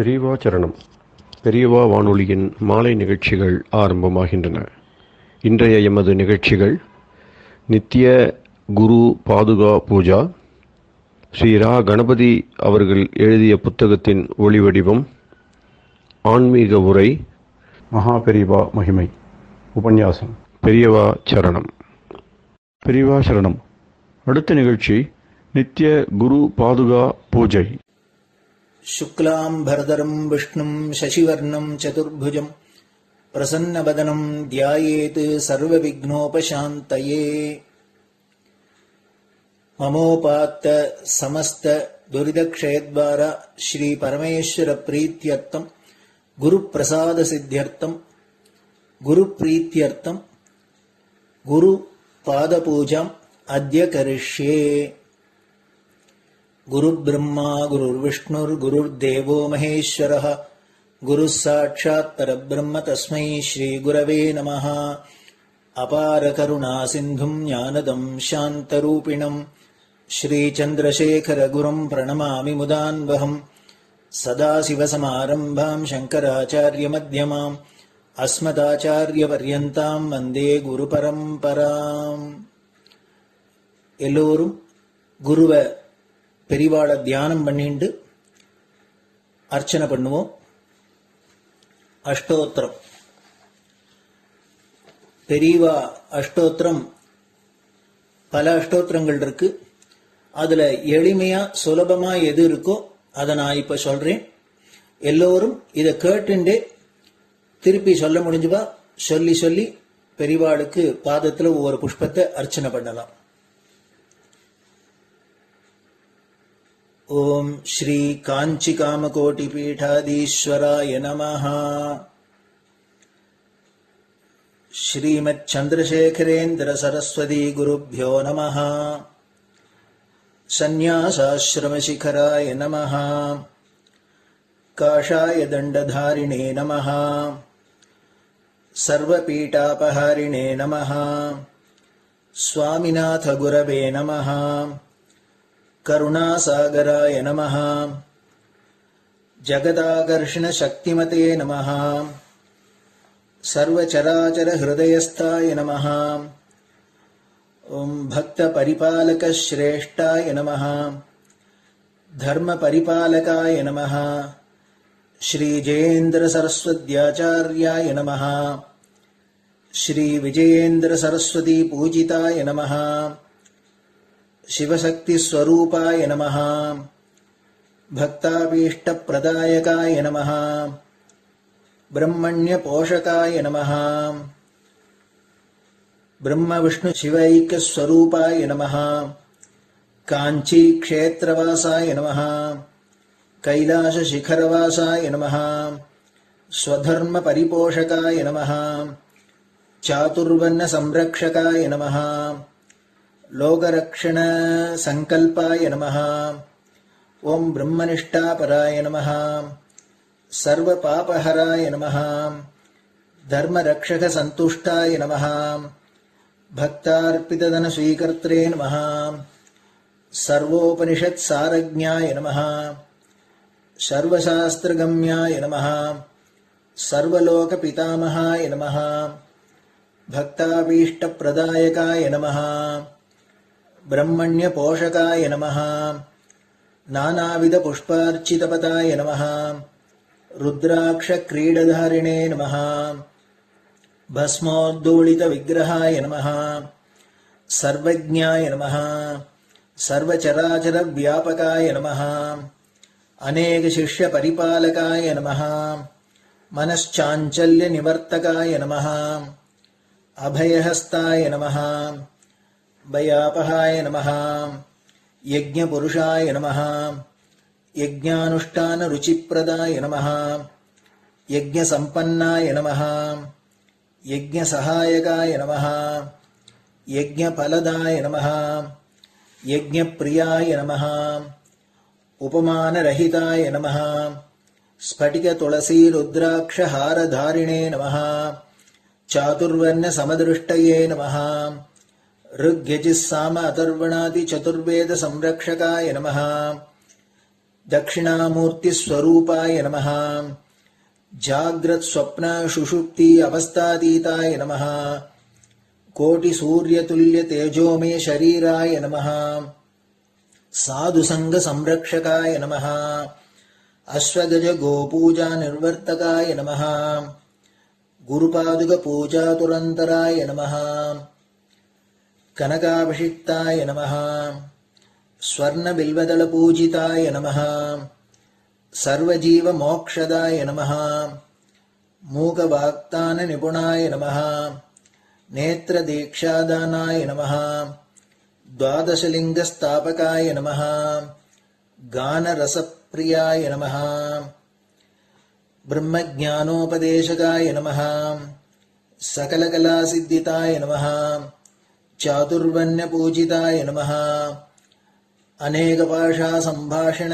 பெரியவா சரணம். பெரியவா வானொலியின் மாலை நிகழ்ச்சிகள் ஆரம்பமாகின்றன. இன்றைய எமது நிகழ்ச்சிகள் நித்திய குரு பாதுகா பூஜா, ஸ்ரீ ரா கணபதி அவர்கள் எழுதிய புத்தகத்தின் ஒளிவடிவம், ஆன்மீக உரை, மகா பெரியவா மகிமை உபன்யாசம். பெரியவா சரணம். பெரியவா சரணம். அடுத்த நிகழ்ச்சி நித்திய குரு பாதுகா பூஜை. शुक्लां भरदरं विष्णुं शशिवर्णं चतुर्भुजं प्रसन्नवदनं ध्यायेत् सर्वविघ्नोपशान्तये। ममोपात्त समस्त दुरितक्षयद्वारा श्री परमेश्वर प्रीत्यर्थं गुरुप्रसाद सिद्ध्यर्थं गुरुप्रीत्यर्थं गुरुपादपूजाम् अद्य करिष्ये। गुरुर्ब्रह्मा गुरुर्विष्णुर्गुरुर्देवो महेश्वरः गुरुः साक्षात् परब्रह्म तस्मै श्रीगुरवे नमः। अपार करुणासिन्धुं ज्ञानदं शान्तरूपिणं श्रीचन्द्रशेखरगुरुं प्रणमामि मुदान्वहम्। सदाशिवसमारम्भां शङ्कराचार्यमध्यमाम् अस्मदाचार्यपर्यन्तां वन्दे गुरुपरम्पराम्. எல்லோரும் குருவை பெரிவாளை தியானம் பண்ணிண்டு அர்ச்சனை பண்ணுவோம். அஷ்டோத்திரம். பெரியவா அஷ்டோத்திரம் பல அஷ்டோத்திரங்கள் இருக்கு. அதுல எளிமையா சுலபமா எது இருக்கோ அதை நான் இப்ப சொல்றேன். எல்லோரும் இதை கேட்டுண்டே திருப்பி சொல்ல முடிஞ்சுவா சொல்லி சொல்லி பெரிவாளுக்கு பாதத்துல ஒவ்வொரு புஷ்பத்தை அர்ச்சனை பண்ணலாம். ओम श्री कांची कामकोटि पीठाधीश्वराय नमः. श्रीमत् चंद्रशेखरेन्द्र सरस्वती गुरुभ्यो नमः. संन्यासाश्रम शिखराय नमः. काषाय दंडधारिणे नमः. सर्वपीठापहारिणे नमः. स्वामिनाथ गुरवे नमः. करुणासागराय नमः. जगदाकर्षण शक्तिमते नमः. सर्वचराचर हृदयस्थाय नमः. ओम भक्त परिपालक श्रेष्ठाय नमः. धर्म परिपालकाय नमः. श्री जयेन्द्र सरस्वत्याचार्याय नमः. श्री विजयेन्द्र सरस्वती पूजिताय नमः. शिवशक्ति स्वरूपाय नमः. भक्ताभीष्ट प्रदायकाय नमः. ब्रह्मण्य पोषकाय नमः. ब्रह्म विष्णु शिवैक्य स्वरूपाय नमः. कांची क्षेत्रवासाय नमः. कैलाश शिखरवासाय नमः. स्वधर्म परिपोषकाय नमः. चातुर्वर्ण संरक्षकाय नमः. लोकरक्षण संकल्पाय नमः. ओम ब्रह्मनिष्ठापराय नमः. सर्वपापहराय नमः. धर्मरक्षक संतुष्टाय नमः. भक्तार्पितधन स्वीकर्त्रे नमः. सर्वोपनिषत् सारज्ञाय नमः. सर्वशास्त्रगम्याय नमः. सर्वलोक पितामहाय नमः. भक्ताभीष्ट प्रदायकाय नमः. ब्रह्मण्य पोषकाय नमः. नानाविध पुष्पार्चितपताय नमः. रुद्राक्ष क्रीडधारिणे नमः. भस्मोद्दोलित विग्रहाय नमः. सर्वज्ञाय नमः. सर्वचराचर व्यापकाय नमः. अनेक शिष्य परिपालकाय नमः. मनश्चाञ्चल्य निवर्तकाय नमः. अभयहस्ताय नमः. भयापहाय नमः. यज्ञपुरुषाय नमः. यज्ञानुष्ठान रुचिप्रदाय नमः. यज्ञसम्पन्नाय नमः. यज्ञसहायकाय नमः. यज्ञफलदाय नमः. यज्ञप्रियाय नमः. उपमानरहिताय नमः. स्फटिक तुलसी रुद्राक्ष हारधारिणे नमः. चातुर्वर्ण समदृष्टये नमः. ऋग्यजुस्साम अथर्वणादि चतुर्वेद संरक्षकाय नमः. दक्षिणामूर्तिस्वरूपाय नमः जाग्रत् स्वप्न सुषुप्ति अवस्थातीताय नमः कोटिसूर्यतुल्य तेजोमय शरीराय नमः साधुसंग संरक्षकाय नमः अश्वगज गोपूजा निर्वर्तकाय नमः गुरुपादुक पूजा तुरंतराय नमः कनकाभिषिक्ताय नमः स्वर्ण बिल्वदल पूजिताय नमः सर्वजीव मोक्षदाय नमः मूकवाक्तान निपुणाय नमः नेत्र दीक्षादानाय नमः द्वादशलिंग स्थापकाय नमः गान रसप्रियाय नमः ब्रह्मज्ञानोपदेशकाय नमः सकलकलासिद्धिताय नमः चातुर्वण्य पूजिताय नमः अनेकभाषा संभाषण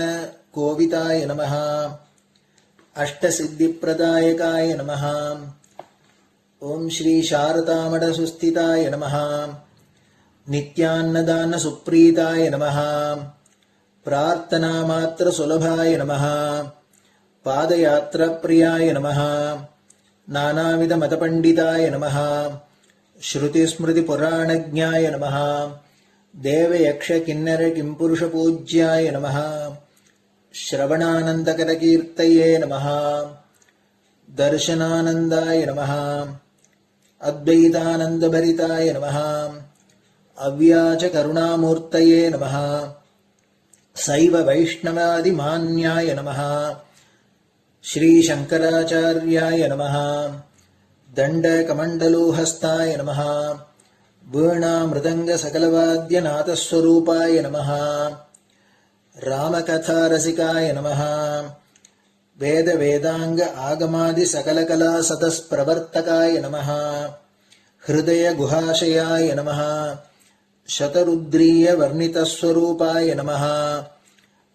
कोविताय नमः अष्टसिद्धिप्रदायकाय नमः ओम श्री शारदामठ सुस्थिताय नमः नित्यान्नदान सुप्रीताय नमः प्रार्थना मात्र सुलभाय नमः पादयात्रा प्रियाय नमः नानाविध मतपंडिताय नमः श्रुति स्मृति पुराणज्ञाय नमः देव यक्ष किन्नर किंपुरुष पूज्याय नमः श्रवणानंदकर कीर्तये नमः दर्शनानंदाय नमः अद्वैतानंदभरिताय नमः अव्याज करुणामूर्तये नमः शैव वैष्णवादिमान्याय नमः श्री शंकराचार्याय नमः दंडकमंडलोहस्ताय नमः वीणा मृदंग सकलवाद्यनाथस्वरूपाय नमः रामकथा रसिकाय नमः वेद वेदांग आगमादि सकलकला सतस्प्रवर्तकाय नमः हृदय गुहाशयाय नमः शतरुद्रीय वर्णितस्वरूपाय नमः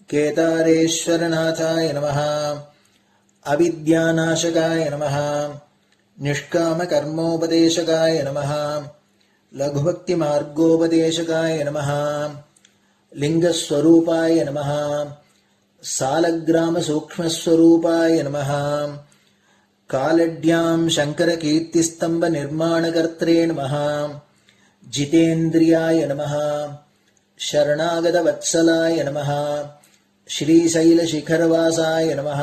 केदारेश्वरनाथाय नमः अविद्यानाशकाय नमः निष्कामकर्मोपदेशकाय नमः लघुभक्तिमार्गोपदेशकाय नमः लिंगस्वरूपाय नमः सालग्राम सूक्ष्मस्वरूपाय नमः कालड्यां शंकरकीर्तिस्तंभ निर्माणकर्त्रे नमः जितेन्द्रियाय नमः शरणागतवत्सलाय नमः श्रीशैलशिखरवासाय नमः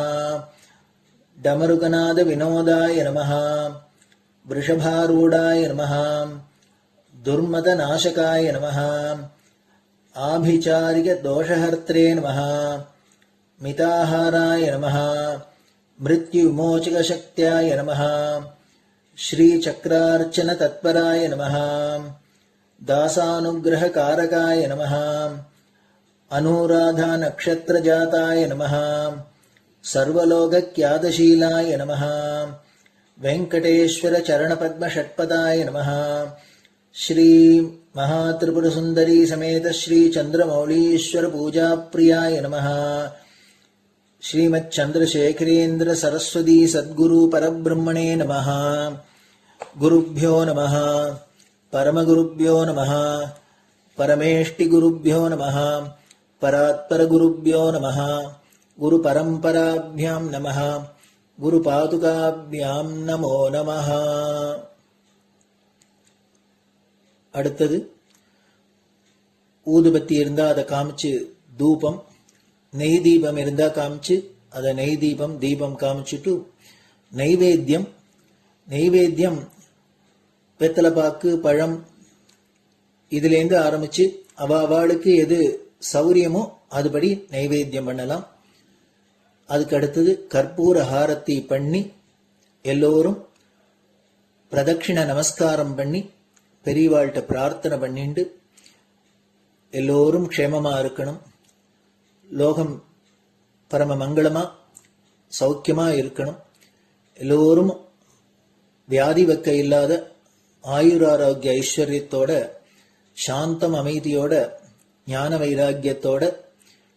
डमरुकनाद विनोदाय नमः वृषभारूढाय नमः दुर्मदनाशकाय नमः आभिचारिक दोषहर्त्रे नमः मिताहाराय नमः मृत्युविमोचकशक्त्याय नमः श्रीचक्रार्चन तत्पराय नमः दासानुग्रहकारकाय नमः अनुराधा नक्षत्रजाताय नमः सर्वलोकख्यातशीलाय नमः वेंकटेश्वर चरणपद्म षट्पदाय नमः श्री महात्रिपुर सुंदरी समेत श्री चंद्रमौलीश्वर पूजा प्रियाय नमः श्रीमच्चंद्रशेखरेन्द्र सरस्वती सद्गुरु परब्रह्मणे नमः गुरुभ्यो नमः परमगुरुभ्यो नमः परमेष्टिगुरुभ्यो नमः परात्परगुरुभ्यो नमः गुरुपरंपराभ्यां नमः गुरुपादुकाभ्यां नमो नमः. அடுத்தது ஊதுபத்தி இருந்தா அதை காமிச்சு தூபம், நெய் தீபம் இருந்தா காமிச்சு அதை நெய் தீபம் தீபம் காமிச்சுட்டு நைவேத்தியம் வெத்தலைப்பாக்கு பழம் இதுலேருந்து ஆரம்பிச்சு அவளுக்கு எது சௌரியமோ அதுபடி நைவேத்தியம் பண்ணலாம். அதுக்கு அடுத்தது கற்பூர ஹாரத்தி பண்ணி எல்லோரும் பிரதட்சிண நமஸ்காரம் பண்ணி பெரியவாள்கிட்ட பிரார்த்தனை பண்ணிண்டு எல்லோரும் க்ஷேமமா இருக்கணும், லோகம் பரம மங்களமா சௌக்கியமா இருக்கணும், எல்லோரும் வியாதி வெக்க இல்லாத ஆயுராரோக்கிய ஐஸ்வர்யத்தோட சாந்தம் அமைதியோட ஞான வைராக்கியத்தோட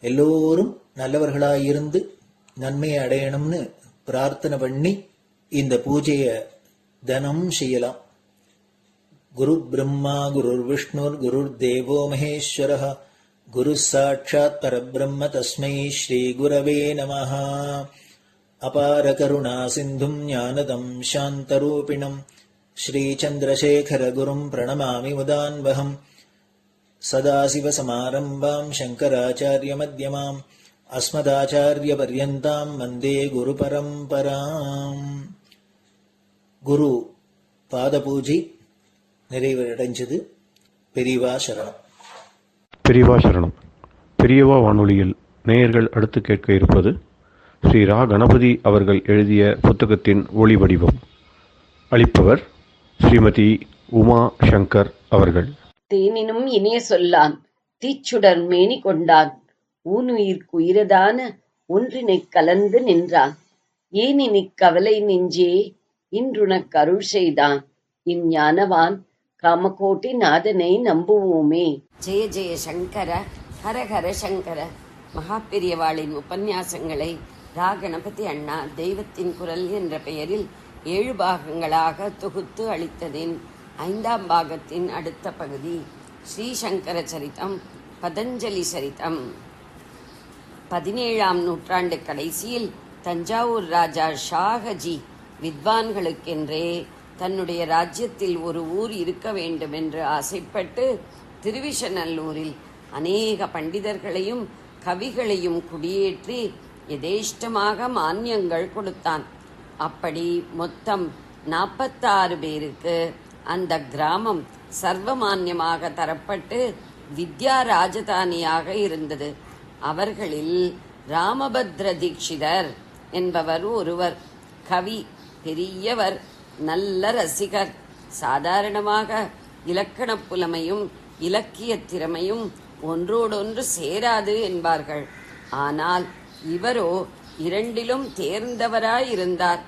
எல்லோரும் நல்லவர்களாயிருந்து நன்மையை அடையணும்னு பிரார்த்தனை பண்ணி இந்த பூஜையை தினம் செய்யலாம். குரு பிரம்மா குருர் விஷ்ணுர் குருர் தேவோ மகேஸ்வரः குரு சாட்சாத் பரபிரம்ம தஸ்மை ஸ்ரீ குரவே நமஹ. அபார கருணா சிந்தும் ஞானதம் சாந்தரூபிணம் ஸ்ரீ சந்திரசேகர குரும் பிரணமாமி முதான்வகம். சதாசிவசமாரம்பாம் சங்கராச்சாரிய மத்யமாம் அஸ்மதாச்சாரிய பர்யந்தாம் வந்தே குரு பரம்பராம். குரு பாத பூஜை நிறைவடைஞ்சது. பெரியவா சரணம். பெரியவா சரணம். பெரியவா வானொலியில் நேயர்கள் அடுத்து கேட்க இருப்பது ஸ்ரீ ரா கணபதி அவர்கள் எழுதிய புத்தகத்தின் ஒளி வடிவம். அளிப்பவர் ஸ்ரீமதி உமா சங்கர் அவர்கள். தேனினும் இனிய சொல்லான் தீச்சுடர் மேனி கொண்டான் ஊனுயிர்க்குயிரதான ஒன்றினைக் கலந்து நின்றான் ஏனினிக் கவலை நெஞ்சே இன்றுனக் அருள் செய்தான் இஞ்ஞானவான் காமகோட்டி நாதனை நம்புவோமே. ஜெய ஜெய சங்கர, ஹரஹர சங்கர. மகாபெரியவாளின் உபன்யாசங்களை ரா கணபதி அண்ணா தெய்வத்தின் குரல் என்ற பெயரில் 7 பாகங்களாக தொகுத்து அளித்ததின் 5ஆம் பாகத்தின் அடுத்த பகுதி ஸ்ரீசங்கர சரிதம், பதஞ்சலி சரிதம். 17ஆம் நூற்றாண்டு கடைசியில் தஞ்சாவூர் ராஜா ஷாஹஜி வித்வான்களுக்கென்றே தன்னுடைய ராஜ்யத்தில் ஒரு ஊர் இருக்க வேண்டும் என்று ஆசைப்பட்டு திருவிஷநல்லூரில் அநேக பண்டிதர்களையும் கவிகளையும் குடியேற்றி யதேஷ்டமாக மானியங்கள் கொடுத்தான். அப்படி மொத்தம் 46 பேருக்கு அந்த கிராமம் சர்வமான்யமாக தரப்பட்டு வித்யா ராஜதானியாக இருந்தது. அவர்களில் ராமபத்ர தீட்சிதர் என்பவர் ஒருவர். கவி, பெரியவர், நல்ல ரசிகர். சாதாரணமாக இலக்கணப் புலமையும் இலக்கிய திறமையும் ஒன்றோடொன்று சேராது என்பார்கள். ஆனால் இவரோ 2லும் தேர்ந்தவராயிருந்தார்.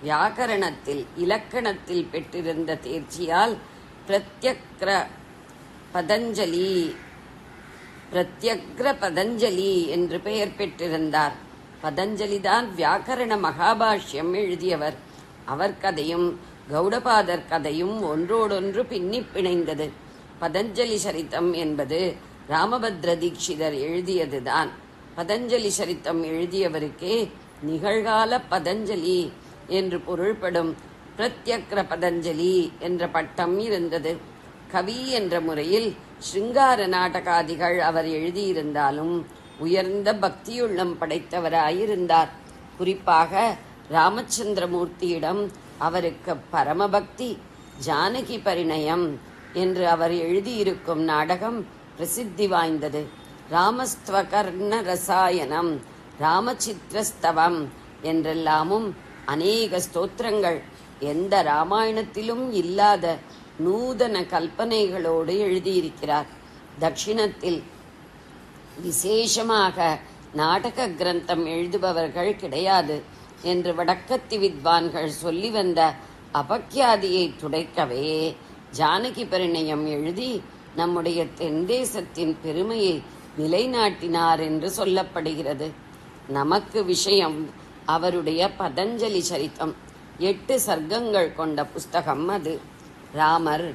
வியாக்கரணத்தில் இலக்கணத்தில் பெற்றிருந்த தேர்ச்சியால் பிரத்யக்ர பதஞ்சலி என்று பெயர் பெற்றிருந்தார். பதஞ்சலிதான் வியாக்கரண மகாபாஷ்யம் எழுதியவர். அவர் கதையும் கௌடபாதர் கதையும் ஒன்றோடொன்று பின்னி பிணைந்தது. பதஞ்சலி சரித்தம் என்பது ராமபத்ர தீட்சிதர் எழுதியதுதான். பதஞ்சலி சரித்தம் எழுதியவருக்கே நிகழ்கால பதஞ்சலி என்று பொருள்படும் பிரத்யக்ர பதஞ்சலி என்ற பட்டம் இருந்தது. கவி என்ற முறையில் ஸ்ருங்கார நாடகாதிகள் அவர் எழுதியிருந்தாலும் உயர்ந்த பக்தியுள்ளம் படைத்தவராயிருந்தார். குறிப்பாக ராமச்சந்திரமூர்த்தியிடம் அவருக்கு பரமபக்தி. ஜானகி பரிணயம் என்று அவர் எழுதியிருக்கும் நாடகம் பிரசித்தி வாய்ந்தது. ராமஸ்துவகர்ண ரசாயனம், ராமசித்ரஸ்தவம் என்றெல்லாமும் அநேக ஸ்தோத்திரங்கள் எந்த ராமாயணத்திலும் இல்லாத நூதன கல்பனைகளோடு எழுதியிருக்கிறார். தட்சிணத்தில் விசேஷமாக நாடக கிரந்தம் எழுதுபவர்கள் கிடையாது என்று வடக்கத்தி வித்வான்கள் சொல்லி வந்த அபக்கியாதியை துடைக்கவே ஜானகி பரிணயம் எழுதி நம்முடைய தென் தேசத்தின் பெருமையை நிலைநாட்டினார் என்று சொல்லப்படுகிறது. நமக்கு விஷயம் அவருடைய பதஞ்சலி சரித்தம். 8 சர்க்கங்கள் கொண்ட புஸ்தகம் அது. ராமர்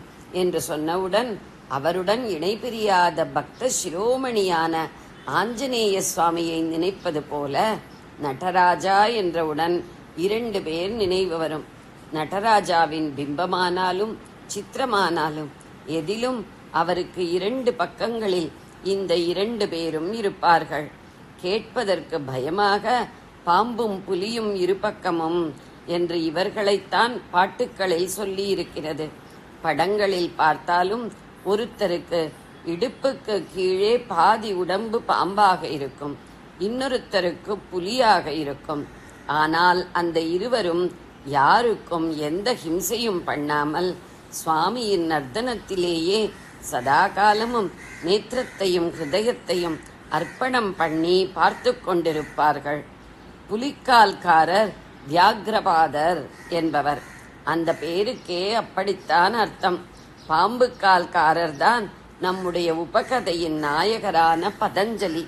என்று சொன்னவுடன் அவருடன் இணை பிரியாத பக்த சிரோமணியான ஆஞ்சநேய சுவாமியை நினைப்பது போல நடராஜா என்றவுடன் 2 பேர் நினைவு வரும். நடராஜாவின் பிம்பமானாலும் சித்திரமானாலும் எதிலும் அவருக்கு 2 பக்கங்களில் இந்த 2 பேரும் இருப்பார்கள். கேட்பதற்கு பயமாக பாம்பும் புலியும் 2 பக்கமும் என்று இவர்களைத்தான் பாட்டுக்களில் சொல்லி இருக்கிறது. படங்களில் பார்த்தாலும் ஒருத்தருக்கு இடுப்புக்கு கீழே பாதி உடம்பு பாம்பாக இருக்கும், இன்னொருத்தருக்கு புலியாக இருக்கும். ஆனால் அந்த இருவரும் யாருக்கும் எந்த ஹிம்சையும் பண்ணாமல் சுவாமியின் நர்த்தனத்திலேயே சதா காலமும் நேத்திரத்தையும் ஹிருதயத்தையும் அர்ப்பணம் பண்ணி பார்த்து கொண்டிருப்பார்கள். புலிக்கால்காரர் வியாக்ரபாதர் என்பவர். அந்த பேருக்கே அப்படித்தான் அர்த்தம். பாம்புக்கால்காரர் தான் நம்முடைய உபகதையின் நாயகரான பதஞ்சலி.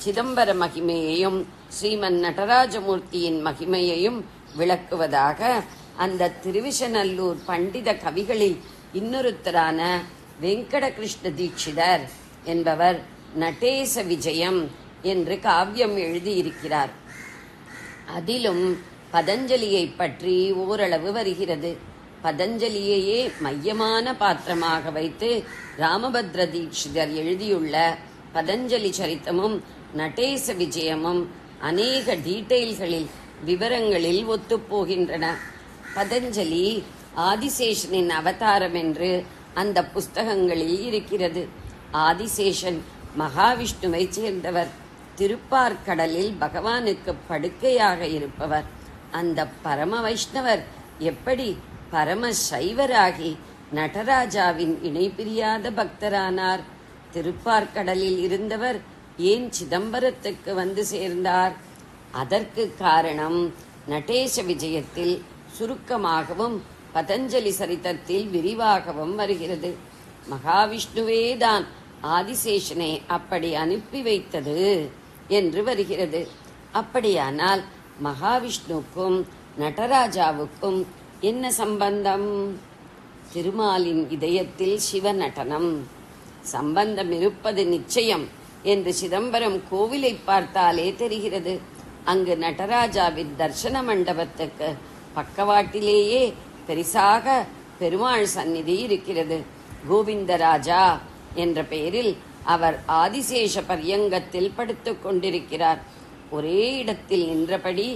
சிதம்பர மகிமையையும் ஸ்ரீமன் நடராஜமூர்த்தியின் மகிமையையும் விளக்குவதாக அந்த திருவிஷநல்லூர் பண்டித கவிகளில் இன்னொருத்தரான வெங்கடகிருஷ்ண தீட்சிதர் என்பவர் நடேச விஜயம் என்று காவியம் எழுதியிருக்கிறார். அதிலும் பதஞ்சலியை பற்றி ஓரளவு வருகிறது. பதஞ்சலியையே மையமான பாத்திரமாக வைத்து ராமபத்ர தீட்சிதர் எழுதியுள்ள பதஞ்சலி சரித்தமும் நடேச விஜயமும் அநேக டீட்டெயில்களில் விவரங்களில் ஒத்துப்போகின்றன. பதஞ்சலி ஆதிசேஷனின் அவதாரம் என்று அந்த புஸ்தகங்களில் இருக்கிறது. ஆதிசேஷன் மகாவிஷ்ணுவை சேர்ந்தவர். திருப்பார்கடலில் பகவானுக்கு படுக்கையாக இருப்பவர். அந்த பரம வைஷ்ணவர் எப்படி பரம சைவராகி நடராஜாவின் இணை பிரியாத பக்தரானார்? திருப்பார்கடலில் இருந்தவர் ஏன் சிதம்பரத்துக்கு வந்து சேர்ந்தார்? அதற்கு காரணம் நடேச விஜயத்தில் சுருக்கமாகவும் பதஞ்சலி சரித்தத்தில் விரிவாகவும் வருகிறது. மகாவிஷ்ணுவேதான் ஆதிசேஷனை அப்படி அனுப்பி வைத்தது என்று வருகிறது. அப்படியானால் மகாவிஷ்ணுக்கும் நடராஜாவுக்கும் என்ன சம்பந்தம்? திருமாலின் இதயத்தில் சிவநடனம். சம்பந்தம் இருப்பது நிச்சயம் என்று சிதம்பரம் கோவிலை பார்த்தாலே தெரிகிறது. அங்கு நடராஜாவின் தர்சன மண்டபத்துக்கு பக்கவாட்டிலேயே பெரிசாக பெருமாள் சந்நிதி இருக்கிறது. கோவிந்தராஜா என்ற பெயரில் அவர் ஆதிசேஷ பர்யங்கத்தில் படுத்துக் கொண்டிருக்கிறார். ஒரே இடத்தில் நின்றபடி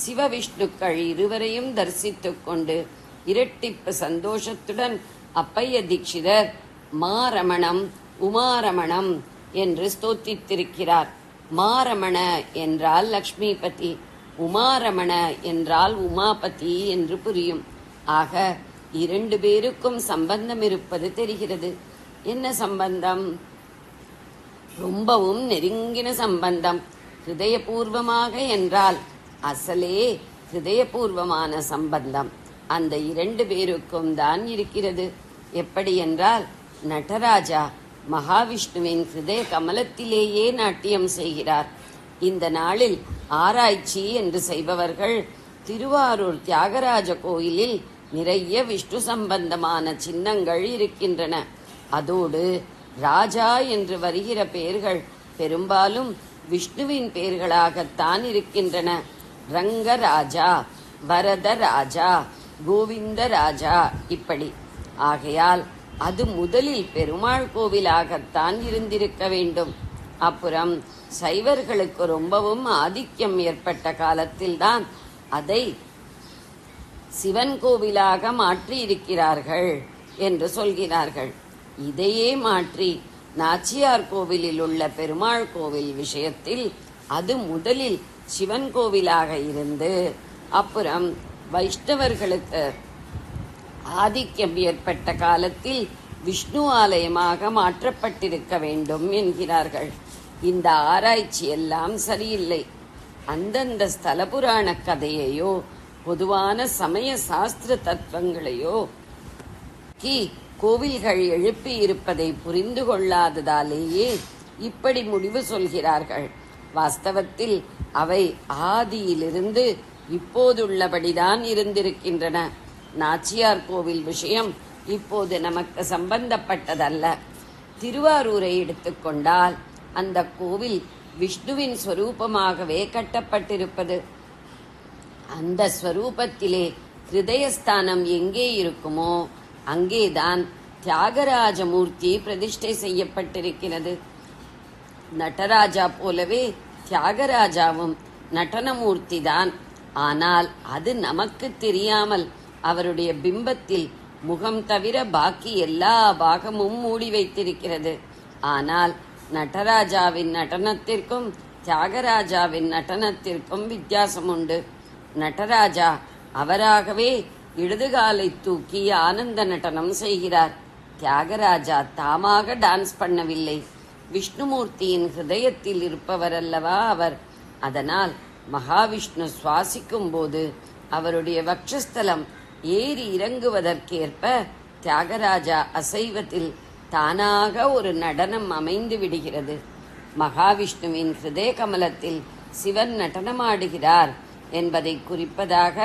சிவவிஷ்ணுக்கள் இருவரையும் தரிசித்துக் கொண்டு இரட்டிப்பு சந்தோஷத்துடன் அப்பைய தீட்சிதர் மாரமணம் உமாரமணம் என்று ஸ்தோத்தித்திருக்கிறார். மாரமண என்றால் லக்ஷ்மிபதி, உமாரமண என்றால் உமாபதி என்று புரியும். ஆக இரண்டு பேருக்கும் சம்பந்தம் இருப்பது தெரிகிறது. என்ன சம்பந்தம்? ரொம்பவும் நெருங்கின சம்பந்தம். ஹிருதயபூர்வமாக என்றால் அசலே ஹிருதயபூர்வமான சம்பந்தம் அந்த இரண்டு பேருக்கும் தான் இருக்கிறது. எப்படி என்றால் நடராஜா மகாவிஷ்ணுவின் ஹிருதய கமலத்திலேயே நாட்டியம் செய்கிறார். இந்த நாளில் ஆராய்ச்சி என்று செய்பவர்கள் திருவாரூர் தியாகராஜ கோயிலில் நிறைய விஷ்ணு சம்பந்தமான சின்னங்கள் இருக்கின்றன. அதோடு ராஜா என்று வருகிற பெயர்கள் பெரும்பாலும் விஷ்ணுவின் பெயர்களாகத்தான் இருக்கின்றன. ரங்கராஜா, வரதராஜா, கோவிந்தராஜா இப்படி. ஆகையால் அது முதலில் பெருமாள் கோவிலாகத்தான் இருந்திருக்க வேண்டும். அப்புறம் சைவர்களுக்கு ரொம்பவும் ஆதிக்கம் ஏற்பட்ட காலத்தில்தான் அதை சிவன் கோவிலாக மாற்றி இருக்கிறார்கள் என்று சொல்கிறார்கள். இதையே மாற்றி நாச்சியார் கோவிலில் உள்ள பெருமாள் கோவில் விஷயத்தில் அது முதலில் சிவன் கோவிலாக இருந்து அப்புறம் வைஷ்ணவர்களுக்கு ஆதிக்கம் ஏற்பட்ட காலத்தில் விஷ்ணு ஆலயமாக மாற்றப்பட்டிருக்க வேண்டும் என்கிறார்கள். இந்த ஆராய்ச்சி எல்லாம் சரியில்லை. அந்தந்த ஸ்தல புராண கதையையோ பொதுவான சமய சாஸ்திர தத்துவங்களையோ கோவில்கள் எழுப்பி இருப்பதை புரிந்து கொள்ளாததாலேயே இப்படி முடிவு சொல்கிறார்கள். வாஸ்தவத்தில் அவை ஆதியிலிருந்து இப்போதுள்ளபடிதான் இருந்திருக்கின்றன. நாச்சியார் கோவில் விஷயம் இப்போது நமக்கு சம்பந்தப்பட்டதல்ல. திருவாரூரை எடுத்துக்கொண்டால் அந்த கோவில் விஷ்ணுவின் ஸ்வரூபமாகவே கட்டப்பட்டிருப்பது. அந்த ஸ்வரூபத்திலே ஹிருதயஸ்தானம் எங்கே இருக்குமோ அங்கேதான் தியாகராஜமூர்த்தி பிரதிஷ்டை செய்யப்பட்டிருக்கிறது. நடராஜா போலவே தியாகராஜாவும் நடனமூர்த்தி தான். ஆனால் அது நமக்கு தெரியாமல் அவருடைய பிம்பத்தில் முகம் தவிர பாக்கி எல்லா பாகமும் மூடி வைத்திருக்கிறது. ஆனால் நடராஜாவின் நடனத்திற்கும் தியாகராஜாவின் நடனத்திற்கும் வித்தியாசம் உண்டு. நடராஜா அவராகவே இடதுகாலை தூக்கி ஆனந்த நடனம் செய்கிறார். தியாகராஜா தாமாக டான்ஸ் பண்ணவில்லை. விஷ்ணுமூர்த்தியின் ஹிருதயத்தில் இருப்பவர் அல்லவா அவர். அதனால் மகாவிஷ்ணு சுவாசிக்கும் போது அவருடைய வக்ஷஸ்தலம் ஏறி இறங்குவதற்கேற்ப தியாகராஜா அசைவத்தில் தானாக ஒரு நடனம் அமைந்து விடுகிறது. மகாவிஷ்ணுவின் ஹிருதய கமலத்தில் சிவன் நடனமாடுகிறார் என்பதை குறிப்பதாக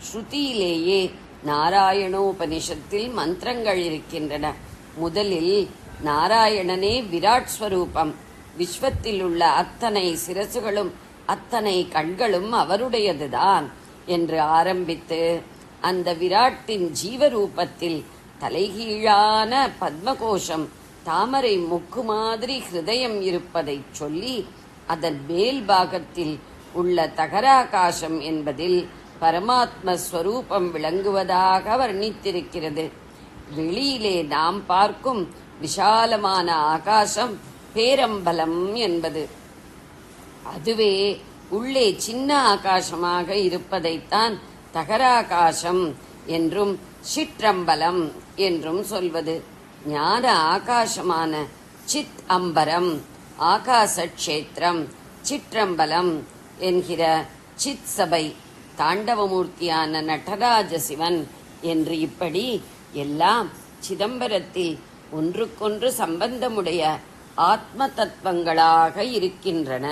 ஸ்ருதியிலேயே நாராயணோபனிஷத்தில் மந்திரங்கள் இருக்கின்றன. முதலில் நாராயணனே விராட் ஸ்வரூபம், விஸ்வத்தில் உள்ள அத்தனை சிரசுகளும் அத்தனை கண்களும் அவருடையதுதான் என்று ஆரம்பித்து அந்த விராட்டின் ஜீவரூபத்தில் தலைகீழான பத்மகோஷம் தாமரை முக்கு மாதிரி ஹிருதயம் இருப்பதைச் சொல்லி அதன் மேல் பாகத்தில் உள்ள தகராகாசம் என்பதில் பரமாத்ம ஸ்வரூபம் விளங்குவதாக வர்ணித்திருக்கிறது. வெளியிலே நாம் பார்க்கும் விஷாலமான ஆகாசம் பேரம்பலம் என்பது. அதுவே உள்ளே சின்ன ஆகாசமாக இருப்பதைத்தான் தகராகாசம் என்றும் சிற்றம்பலம் என்றும் சொல்வது. ஞான ஆகாசமான சித் அம்பரம், ஆகாச க்ஷேத்திரம், சிற்றம்பலம் என்கிற சித் சபை, தாண்டவமூர்த்தியான நடராஜ சிவன் என்று இப்படி எல்லாம் சிதம்பரத்தில் ஒன்றுக்கொன்று சம்பந்தமுடைய ஆத்ம தத்துவங்களாக இருக்கின்றன.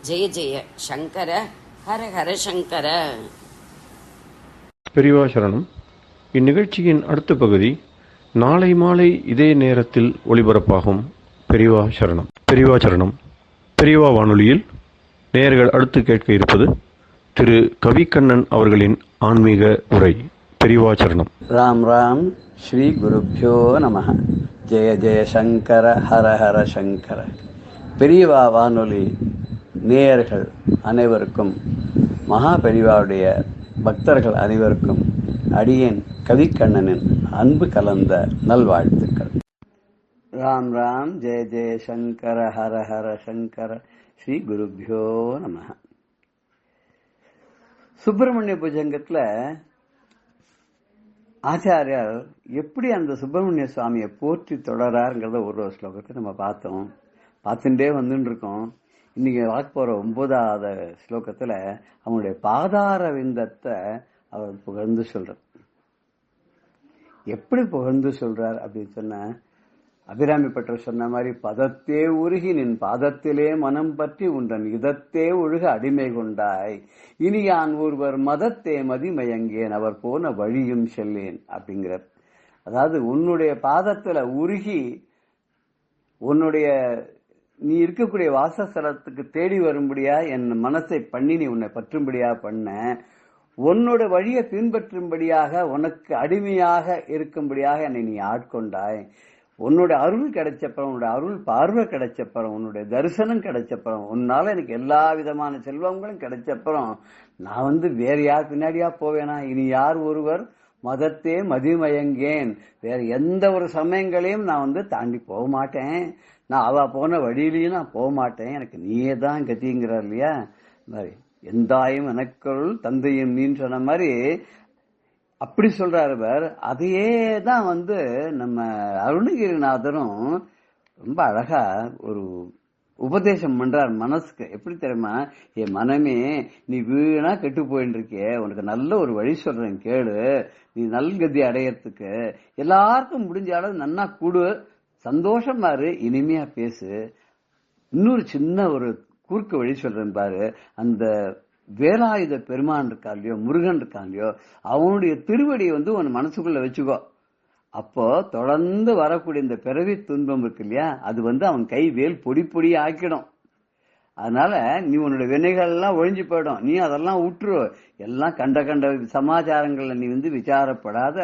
ஜெய ஜெய சங்கர, ஹர ஹர சங்கர. பெரியவா சரணம். இந்நிகழ்ச்சியின் அடுத்த பகுதி நாளை மாலை இதே நேரத்தில் ஒளிபரப்பாகும். பெரியவா சரணம். பெரியவா சரணம். பெரியவா வானொலியில் நேயர்கள் அடுத்து கேட்க இருப்பது திரு கவிக்கண்ணன் அவர்களின் ஆன்மீக உரை. பெரியவா சரணம். ராம் ராம். ஸ்ரீ குருப்யோ நமஹ. ஜெய ஜெய சங்கர, ஹர ஹர சங்கர. பெரியவா வானொலி நேயர்கள் அனைவருக்கும், மகா பெரியவாவுடைய பக்தர்கள் அனைவருக்கும் அடியேன் கவிக்கண்ணனின் அன்பு கலந்த நல்வாழ்த்துக்கள். ராம் ராம். ஜெய ஜெய சங்கர, ஹர ஹர சங்கர. ஸ்ரீ குருப்யோ நமஹ. சுப்பிரமணிய புஜங்கத்துல ஆச்சாரியார் எப்படி அந்த சுப்பிரமணிய சுவாமியை போற்றி தொடராருங்கிறத ஒரு ஸ்லோகத்தை நம்ம பார்த்துட்டே வந்துட்டு இருக்கோம். இன்னைக்கு பார்க்க போற 9வது ஸ்லோகத்துல அவனுடைய பாதார விந்தத்தை அவர் புகழ்ந்து சொல்றார். எப்படி புகழ்ந்து சொல்றார் அப்படின்னு சொன்ன, அபிராமி பட்டர் சொன்ன மாதிரி, பதத்தே உருகி நின் பாதத்திலே மனம் பற்றி உன்றன் இதத்தே ஒழுக அடிமை கொண்டாய், இனி யான் ஒருவர் மதத்தே மதிமயங்கேன், அவர் போன வழியும் செல்லேன் அப்படிங்கிறார். அதாவது உன்னுடைய பாதத்துல உருகி உன்னுடைய நீ இருக்கக்கூடிய வாசஸ்தலத்துக்கு தேடி வரும்படியா என் மனசை பண்ணி நீ உன்னை பற்றும்படியா பண்ண, உன்னோட வழியை பின்பற்றும்படியாக உனக்கு அடிமையாக இருக்கும்படியாக என்னை நீ ஆட்கொண்டாய். உன்னோட அருள் கிடைச்சப்பறம், உன்னோட அருள் பார்வை கிடைச்சப்பறம், உன்னுடைய தரிசனம் கிடைச்சப்பறம், உன்னால எனக்கு எல்லா விதமான செல்வங்களும் கிடைச்சப்பறம் நான் வேற யார் பின்னாடியா போவேனா? இனி யார் ஒருவர் மதத்தே மதிமயங்கேன், வேற எந்த ஒரு சமயங்களையும் நான் தாண்டி போக மாட்டேன், நான் அவ போன வழியிலையும் நான் போக மாட்டேன், எனக்கு நீயே தான் கத்திங்கிறார் இல்லையா? மாதிரி எந்தாயும் எனக்குள் தந்தையும் நீன்னு சொன்ன மாதிரி அப்படி சொல்றாரு. அதையே தான் நம்ம அருணகிரிநாதரும் ரொம்ப அழகா ஒரு உபதேசம் பண்றார் மனசுக்கு. எப்படி தெரியுமா? என் மனமே, நீ வீணா கெட்டு போயிட்டு இருக்கே, உனக்கு நல்ல ஒரு வழி சொல்றேன் கேளு. நீ நல்கதி அடையறதுக்கு எல்லாருக்கும் முடிஞ்ச அளவு நன்னா கூடு, சந்தோஷமா இரு, இனிமையா பேசு. இன்னொரு சின்ன ஒரு குறுக்கு வழி சொல்றேன் பாரு. அந்த வேலாயுத பெருமான் இருக்கா இல்லையோ, முருகன் இருக்கா இல்லையோ, அவனுடைய திருவடியை உன் மனசுக்குள்ள வச்சுக்கோ. அப்போ தொடர்ந்து வரக்கூடிய இந்த பிறவி துன்பம் இருக்கு இல்லையா, அது அவன் கை வேல் பொடி பொடி ஆக்கிடும். அதனால நீ உன்னோட வினைகள் எல்லாம் ஒழிஞ்சு போயிடும். நீ அதெல்லாம் விட்டுரு. எல்லாம் கண்ட கண்ட சமாச்சாரங்கள்ல நீ விசாரப்படாத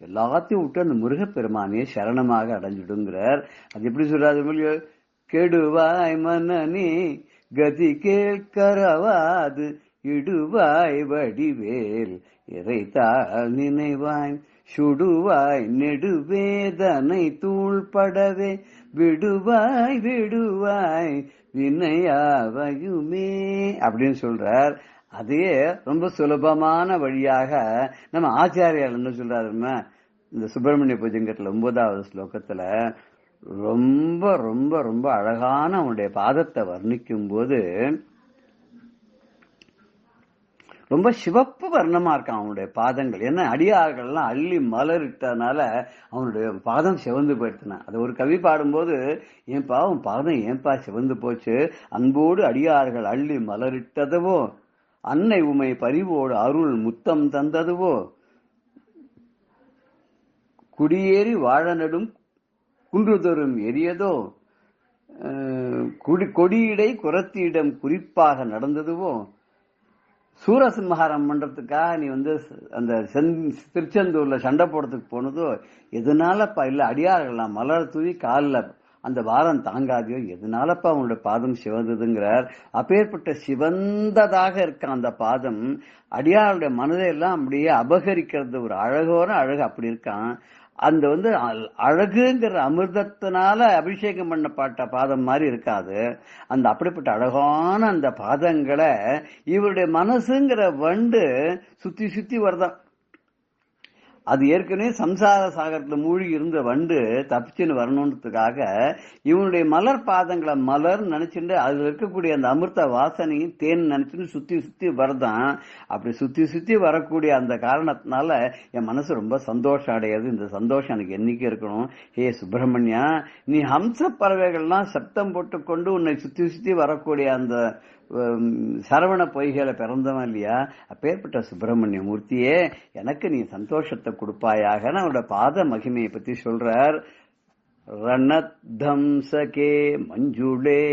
எல்லாத்தையும் விட்டு அந்த முருகப்பெருமானையே சரணமாக அடைஞ்சிடுங்கிறார். அது எப்படி சொல்றாரு? கெடுவாய் மனநீ கதி கேட்கரவாது, இடுவாய் வடிவேல் இறைத்தால் நினைவாய், சுடுவாய் நெடுவேதனை தூள்படவே, விடுவாய் விடுவாய் வினையாவையுமே அப்படின்னு சொல்றார். அதையே ரொம்ப சுலபமான வழியாக நம்ம ஆச்சாரியார் என்ன சொல்றாருன்னா, இந்த சுப்பிரமணிய புஜங்கத்துல 9வது ஸ்லோகத்துல ரொம்ப ரொம்ப ரொம்ப அழகான அவனுடைய பாதத்தை வர்ணிக்கும் போது ரொம்ப சிவப்பு வர்ணமா இருக்கான் அவனுடைய பாதங்கள். ஏன்னா அடியார்கள் எல்லாம் அள்ளி மலரிட்டனால அவனுடைய பாதம் சிவந்து போயிடுச்சுனா. அது ஒரு கவி பாடும்போது, ஏன்பா உன் பாதம் ஏன்பா சிவந்து போச்சு, அன்போடு அடியார்கள் அள்ளி மலரிட்டதுவோ, அன்னை உமை பரிவோடு அருள் முத்தம் தந்ததுவோ, குடியேறி வாழ நடும் குன்றுதொரும் எரியதோ, கொடியிடை குரத்தியிடம் குறிப்பாக நடந்ததுவோ, சூரசம்ஹாரம் பண்றதுக்காக நீ அந்த திருச்செந்தூர்ல சண்டை போடுறதுக்கு போனதோ எதனாலப்பா? இல்ல அடியார்கள்லாம் மலர் தூவி காலில் அந்த வாரம் தாங்காதியோ, எதனாலப்பா அவனுடைய பாதம் சிவந்ததுங்கிறார். அப்பேற்பட்ட சிவந்ததாக இருக்க அந்த பாதம் அடியாருடைய மனதையெல்லாம் அப்படியே அபகரிக்கிறது. ஒரு அழகோன அழகு அப்படி இருக்கான். அந்த அழகுங்கிற அமிர்தத்தினால அபிஷேகம் பண்ணப்பட்ட பாதம் மாதிரி இருக்காது. அந்த அப்படிப்பட்ட அழகான அந்த பாதங்களை இவருடைய மனசுங்கிற வண்டு சுத்தி சுத்தி வருதான். அது ஏற்கனவே சம்சார சாகரத்துல மூழ்கி இருந்த வண்டு தப்பிச்சுன்னு வரணுன்றதுக்காக இவனுடைய மலர் பாதங்களை மலர் நினைச்சுட்டு அதுல இருக்கக்கூடிய அந்த அமிர்த வாசனையும் தேன் நினைச்சுட்டு சுத்தி சுத்தி வரதான். அப்படி சுத்தி சுத்தி வரக்கூடிய அந்த காரணத்தினால என் மனசு ரொம்ப சந்தோஷம் அடையாது. இந்த சந்தோஷம் எனக்கு என்னைக்கு இருக்கணும். ஹே சுப்பிரமணியா, நீ ஹம்ச பறவைகள்லாம் சப்தம் போட்டுக்கொண்டு உன்னை சுத்தி சுத்தி வரக்கூடிய அந்த சரவண பொய்களை பிறந்தவன் இல்லையா? அப்பேற்பட்ட சுப்பிரமணிய மூர்த்தியே, எனக்கு நீ சந்தோஷத்தை கொடுப்பாயாக. அவனோட பாத மகிமையை பத்தி சொல்றார். ரணத்தம்சகே மஞ்சுளே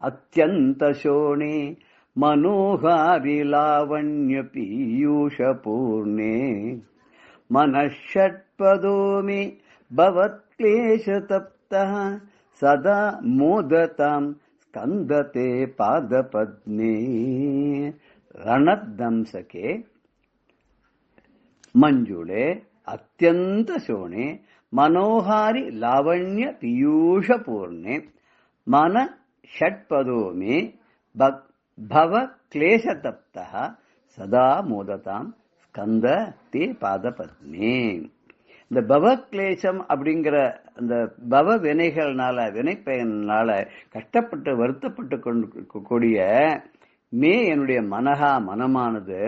அத்யந்த சோணே மனோகாரி லாவண்ய பீயூஷ பூர்ணே மனஷட்பதோமி பவத் க்லேஷ தப்தः சதா மோததாம் ஸ்கந்ததே பாதபத்மே. ரணத்தம்சகே மஞ்சுளே அத்யந்த சோணே மனோஹாரி லாவண்ய பீயூஷ பூர்ணே மன ஷட்பதோமே பவ கிளேஷ தப்தः சதா மோததாம் ஸ்கந்த தே பாதபத்மே. இந்த பவக்லேசம் அப்படிங்கிற அந்த பவ வினைகள்னால வினைப்பயனால கஷ்டப்பட்டு வருத்தப்பட்டு கொண்டிருக்கக்கூடிய என்னுடைய மனஹா மனமானது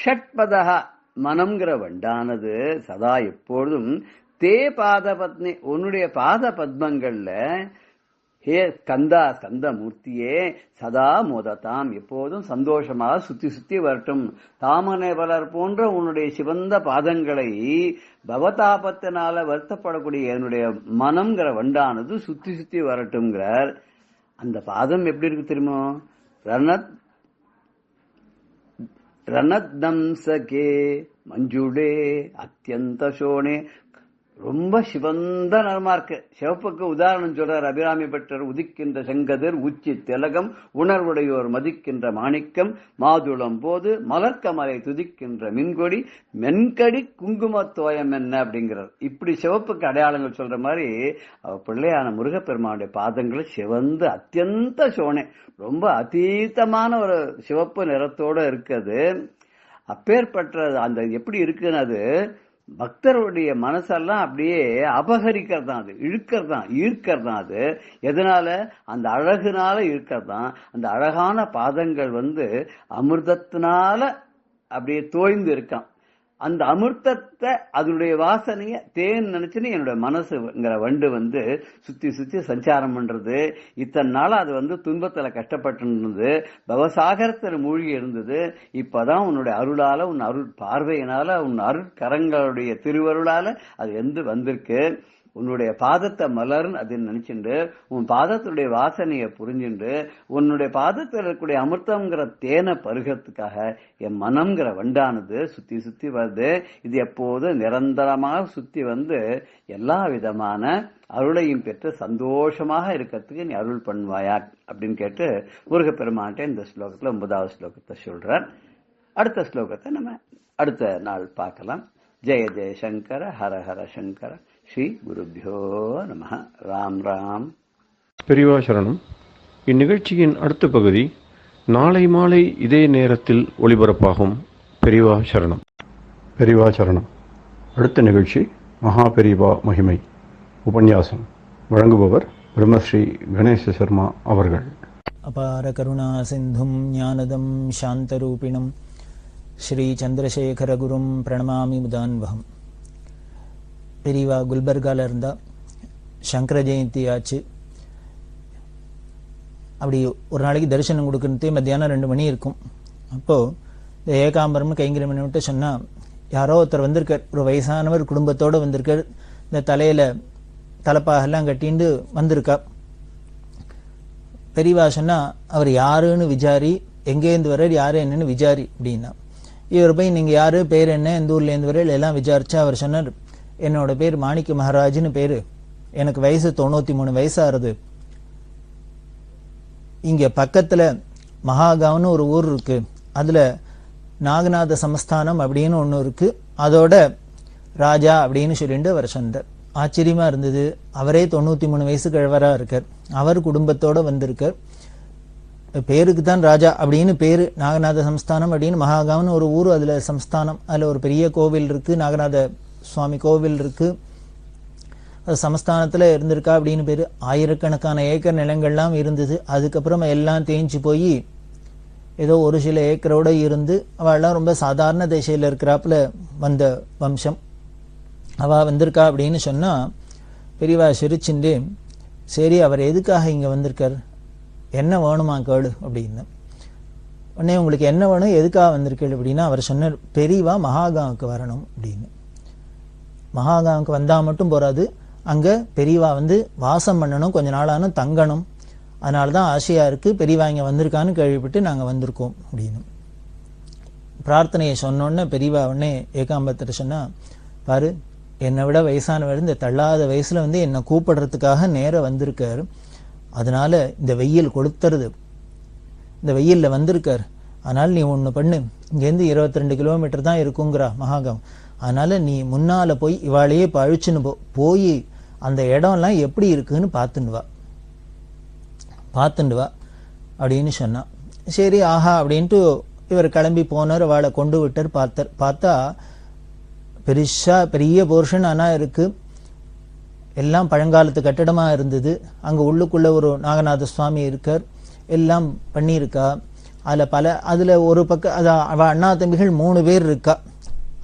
ஷட்பதா மனம்ங்கிற வண்டானது சதா எப்பொழுதும் தே பாத பத்னி உன்னுடைய பாத பத்மங்கள்ல ஹே ஸ்கந்தா ஸ்கந்த மூர்த்தியே சதா மோதத்தாம் எப்போதும் சந்தோஷமாக சுத்தி சுத்தி வரட்டும். தாமனை வளர் போன்ற உன்னுடைய சிவந்த பாதங்களை பவதாபத்தினால வருத்தப்படக்கூடிய என்னுடைய மனம்ங்கிற வண்டானது சுத்தி சுத்தி வரட்டும்ங்கிறார். அந்த பாதம் எப்படி இருக்கு தெரியுமோ? ரணத்தம்சகே மஞ்சுடே அத்தியந்த சோனே, ரொம்ப சிவந்த நிறமா இருக்கு. சிவப்புக்கு உதாரணம் சொல்றார் அபிராமி பட்டர். உதிக்கின்ற செங்கதிர் உச்சி திலகம் உணர்வுடையோர் மதிக்கின்ற மாணிக்கம் மாதுளம் போது மலர்க்கமலை துதிக்கின்ற மின்கொடி மென்கடி குங்குமத்தோயம் என்ன அப்படிங்கிறார். இப்படி சிவப்புக்கு அடையாளங்கள் சொல்ற மாதிரி பிள்ளையான முருகப்பெருமானுடைய பாதங்களை சிவந்து அத்தியந்த சோனே, ரொம்ப அதீதமான ஒரு சிவப்பு நிறத்தோட இருக்குது. அப்பேற்பட்ட அந்த எப்படி இருக்குன்னு அது பக்தருடைய மனசெல்லாம் அப்படியே அபகரிக்கிறதான், அது இழுக்கிறதான், ஈர்க்கிறதான். அது எதனால? அந்த அழகுனால இழுக்கிறதான். அந்த அழகான பாதங்கள் அமிர்தத்தினால அப்படியே தோய்ந்து இருக்கான். அந்த அமிர்தத்தை அதனுடைய வாசனைய தேன் நினைச்சுன்னு என்னோட மனசுங்கிற வண்டு சுத்தி சுத்தி சஞ்சாரம் பண்றது. இத்தனை நாள் அது துன்பத்துல கஷ்டப்பட்டு இருந்தது, பவசாகரத்தில் மூழ்கி இருந்தது. இப்பதான் உன்னுடைய அருளால, உன் அருள் பார்வையினால, உன் அருட்கரங்களுடைய திருவருளால அது வந்திருக்கு. உன்னுடைய பாதத்தை மலர்ன்னு அப்படின்னு நினைச்சுண்டு உன் பாதத்துடைய வாசனையை புரிஞ்சுண்டு உன்னுடைய பாதத்தில் இருக்கக்கூடிய அமிர்தம்ங்கிற தேனை பருகிறதுக்காக என் மனம்ங்கிற வண்டானது சுத்தி சுத்தி வருது. இது எப்போது நிரந்தரமாக சுத்தி எல்லா விதமான அருளையும் பெற்று சந்தோஷமாக இருக்கிறதுக்கு நீ அருள் பண்ணுவாயா அப்படின்னு கேட்டு முருகப்பெருமான்ட்ட இந்த ஸ்லோகத்துல 9வது ஸ்லோகத்தை சொல்றார். அடுத்த ஸ்லோகத்தை நம்ம அடுத்த நாள் பார்க்கலாம். ஜெய ஜெய சங்கர ஹர ஹர சங்கர. ஸ்ரீ குருபியோ நம. ராம் ராம். பெரியவா சரணம். இந்நிகழ்ச்சியின் அடுத்த பகுதி நாளை மாலை இதே நேரத்தில் ஒளிபரப்பாகும். பெரியவா சரணம். பெரியவா சரணம். அடுத்த நிகழ்ச்சி மகா பெரியவா மகிமை உபன்யாசம். வழங்குபவர் பிரம்மஸ்ரீ கணேச சர்மா அவர்கள். அபார கருணா சிந்தும் ஞானதம் சாந்தரூபிணம் ஸ்ரீ சந்திரசேகரகுரும் பிரணமாமி முதான்வகம். பெரியவா குல்பர்காவில் இருந்தால் சங்கர ஜெயந்தி ஆச்சு. அப்படி ஒரு நாளைக்கு தரிசனம் கொடுக்குறது மத்தியானம் 2 மணி இருக்கும். அப்போது இந்த ஏகாம்பரம்னு கைங்கரியம் பண்ணிவிட்டு சொன்னால் யாரோ ஒருத்தர் வந்திருக்கார், ஒரு வயசானவர் குடும்பத்தோடு வந்திருக்கார். இந்த தலையில் தலைப்பாகெல்லாம் கட்டின்னு வந்திருக்கா. பெரியவா சொன்னா அவர் யாருன்னு விசாரி, எங்கேருந்து வர்றார், யாரு என்னன்னு விசாரி அப்படின்னா. இவர் போய் நீங்க யாரு, பேர் என்ன, எந்த ஊர்லேருந்து வரையில் எல்லாம் விசாரிச்சா அவர் சொன்னார், என்னோட பேர் மாணிக்க மகாராஜ்னு பேரு, எனக்கு வயசு 93 வயசாகிறது. இங்க பக்கத்துல மகாகாவ்னு ஒரு ஊர் இருக்கு, அதுல நாகநாத சமஸ்தானம் அப்படின்னு ஒண்ணு இருக்கு, அதோட ராஜா அப்படின்னு சொல்லிட்டு அவர் சொன்னார். ஆச்சரியமா இருந்தது. அவரே 93 வயசு கிழவரா இருக்கார், அவர் குடும்பத்தோட வந்திருக்கார். பேருக்கு தான் ராஜா அப்படின்னு பேரு, நாகநாத சமஸ்தானம் அப்படின்னு மகாகாவ்னு ஒரு ஊர், அதுல சமஸ்தானம், அதுல ஒரு பெரிய கோவில் இருக்கு, நாகநாத சுவாமி கோவில் இருக்கு. அது சமஸ்தானத்துல இருந்திருக்கா அப்படின்னு பேரு. ஆயிரக்கணக்கான ஏக்கர் நிலங்கள்லாம் இருந்தது. அதுக்கப்புறம் எல்லாம் தேஞ்சு போய் ஏதோ ஒரு சில ஏக்கரோட இருந்து அவள்லாம் ரொம்ப சாதாரண தேசையில் இருக்கிறாப்புல வந்த வம்சம். அவ வந்திருக்கா அப்படின்னு சொன்னா பெரியவா சிரிச்சுண்டு, சரி அவர் எதுக்காக இங்க வந்திருக்கார், என்ன வேணுமா கேளு அப்படின்னு. உடனே உங்களுக்கு என்ன வேணும், எதுக்காக வந்திருக்கேள் அப்படின்னா அவர் சொன்னார், பெரியவா மகாகாவுக்கு வரணும் அப்படின்னு. மகாகாவுக்கு வந்தா மட்டும் போறாது, அங்க பெரியவா வந்து வாசம் பண்ணணும், கொஞ்ச நாளானும் தங்கணும், அதனாலதான் ஆசையா இருக்கு, பெரியவா இங்க வந்திருக்கான்னு கேள்விப்பட்டு நாங்க வந்திருக்கோம் அப்படின்னு. பிரார்த்தனையை சொன்னோன்னு பெரியவா உடனே ஏகாம்பரத்திட்ட சொன்னா, பாரு என்னை விட வயசானவர் இந்த தள்ளாத வயசுல வந்து என்னை கூப்பிடுறதுக்காக நேரம் வந்திருக்காரு, அதனால இந்த வெயில் கொளுத்துறது, இந்த வெயில்ல வந்திருக்காரு, அதனால நீ ஒண்ணு பண்ணு, இங்கேருந்து 22 கிலோமீட்டர் தான் இருக்குங்கிறா மகாகம், அதனால நீ முன்னால போய் இவாளையே பழிச்சுன்னு போய் அந்த இடம்லாம் எப்படி இருக்குன்னு பார்த்துட்டு வா அப்படின்னு சொன்னான். சரி ஆஹா அப்படின்ட்டு இவர் கிளம்பி போனார், அவளை கொண்டு விட்டார். பார்த்தா பெரிய போர்ஷன் ஆனா இருக்கு, எல்லாம் பழங்காலத்து கட்டடமா இருந்தது. அங்க உள்ளுக்குள்ள ஒரு நாகநாத சுவாமி இருக்கார், எல்லாம் பண்ணியிருக்கா. அதுல ஒரு பக்கம் அவ அண்ணா தம்பிகள் 3 பேர் இருக்கா.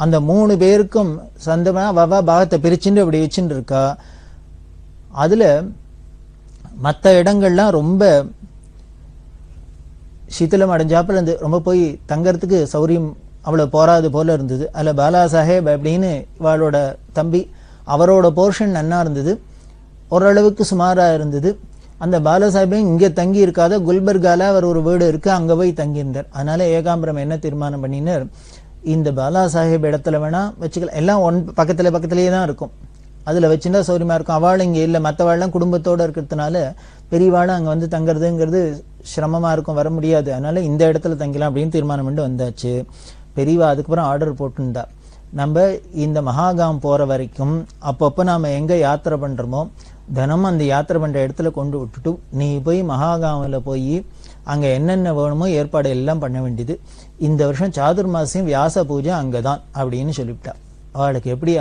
அந்த 3 பேருக்கும் சொந்தமா அவ பாகத்தை பிரிச்சுட்டு அப்படி வச்சுட்டு இருக்கா. அதுல மற்ற இடங்கள்லாம் ரொம்ப சீத்தலம் அடைஞ்சாப்புல இருந்து ரொம்ப போய் தங்கறதுக்கு சௌரியம் அவ்வளவு போராது போல இருந்தது. அதுல பாலா சாஹேப் அப்படின்னு இவளோட தம்பி, அவரோட போர்ஷன் நன்னா இருந்தது, ஓரளவுக்கு சுமாரா இருந்தது. அந்த பாலா சாஹேபே இங்க தங்கி இருக்காத குல்பர்கால அவர் ஒரு வீடு இருக்கு, அங்க போய் தங்கியிருந்தார். அதனால ஏகாம்பரம் என்ன தீர்மானம் பண்ணினார், இந்த பாலா சாஹேப் இடத்துல வேணா வச்சுக்கலாம், எல்லாம் பக்கத்திலேயே தான் இருக்கும், அதுல வச்சுட்டா சௌரியமா இருக்கும். அவள் இங்க இல்ல, மற்றவாள்லாம் குடும்பத்தோட இருக்கிறதுனால பெரியவாளும் அங்க வந்து தங்குறதுங்கிறது சிரமமா இருக்கும், வர முடியாது, அதனால இந்த இடத்துல தங்கலாம் அப்படின்னு தீர்மானம் பண்ணி வந்தாச்சு. பெரியவா அதுக்கப்புறம் ஆர்டர் போட்டுருந்தா, நம்ம இந்த மகாகாம் போற வரைக்கும் அப்பப்போ நாம எங்க யாத்திரை பண்றோமோ தினமும் அந்த யாத்திரை பண்ற இடத்துல கொண்டு விட்டுட்டு நீ போய் மகாகாமில் போய் அங்க என்னென்ன வேணுமோ ஏற்பாடு எல்லாம் பண்ண வேண்டியது. இந்த வருஷம் சாதுர்மாசியம் வியாச பூஜை அங்கதான் அப்படின்னு சொல்லிவிட்டா. அவளுக்கு எப்படி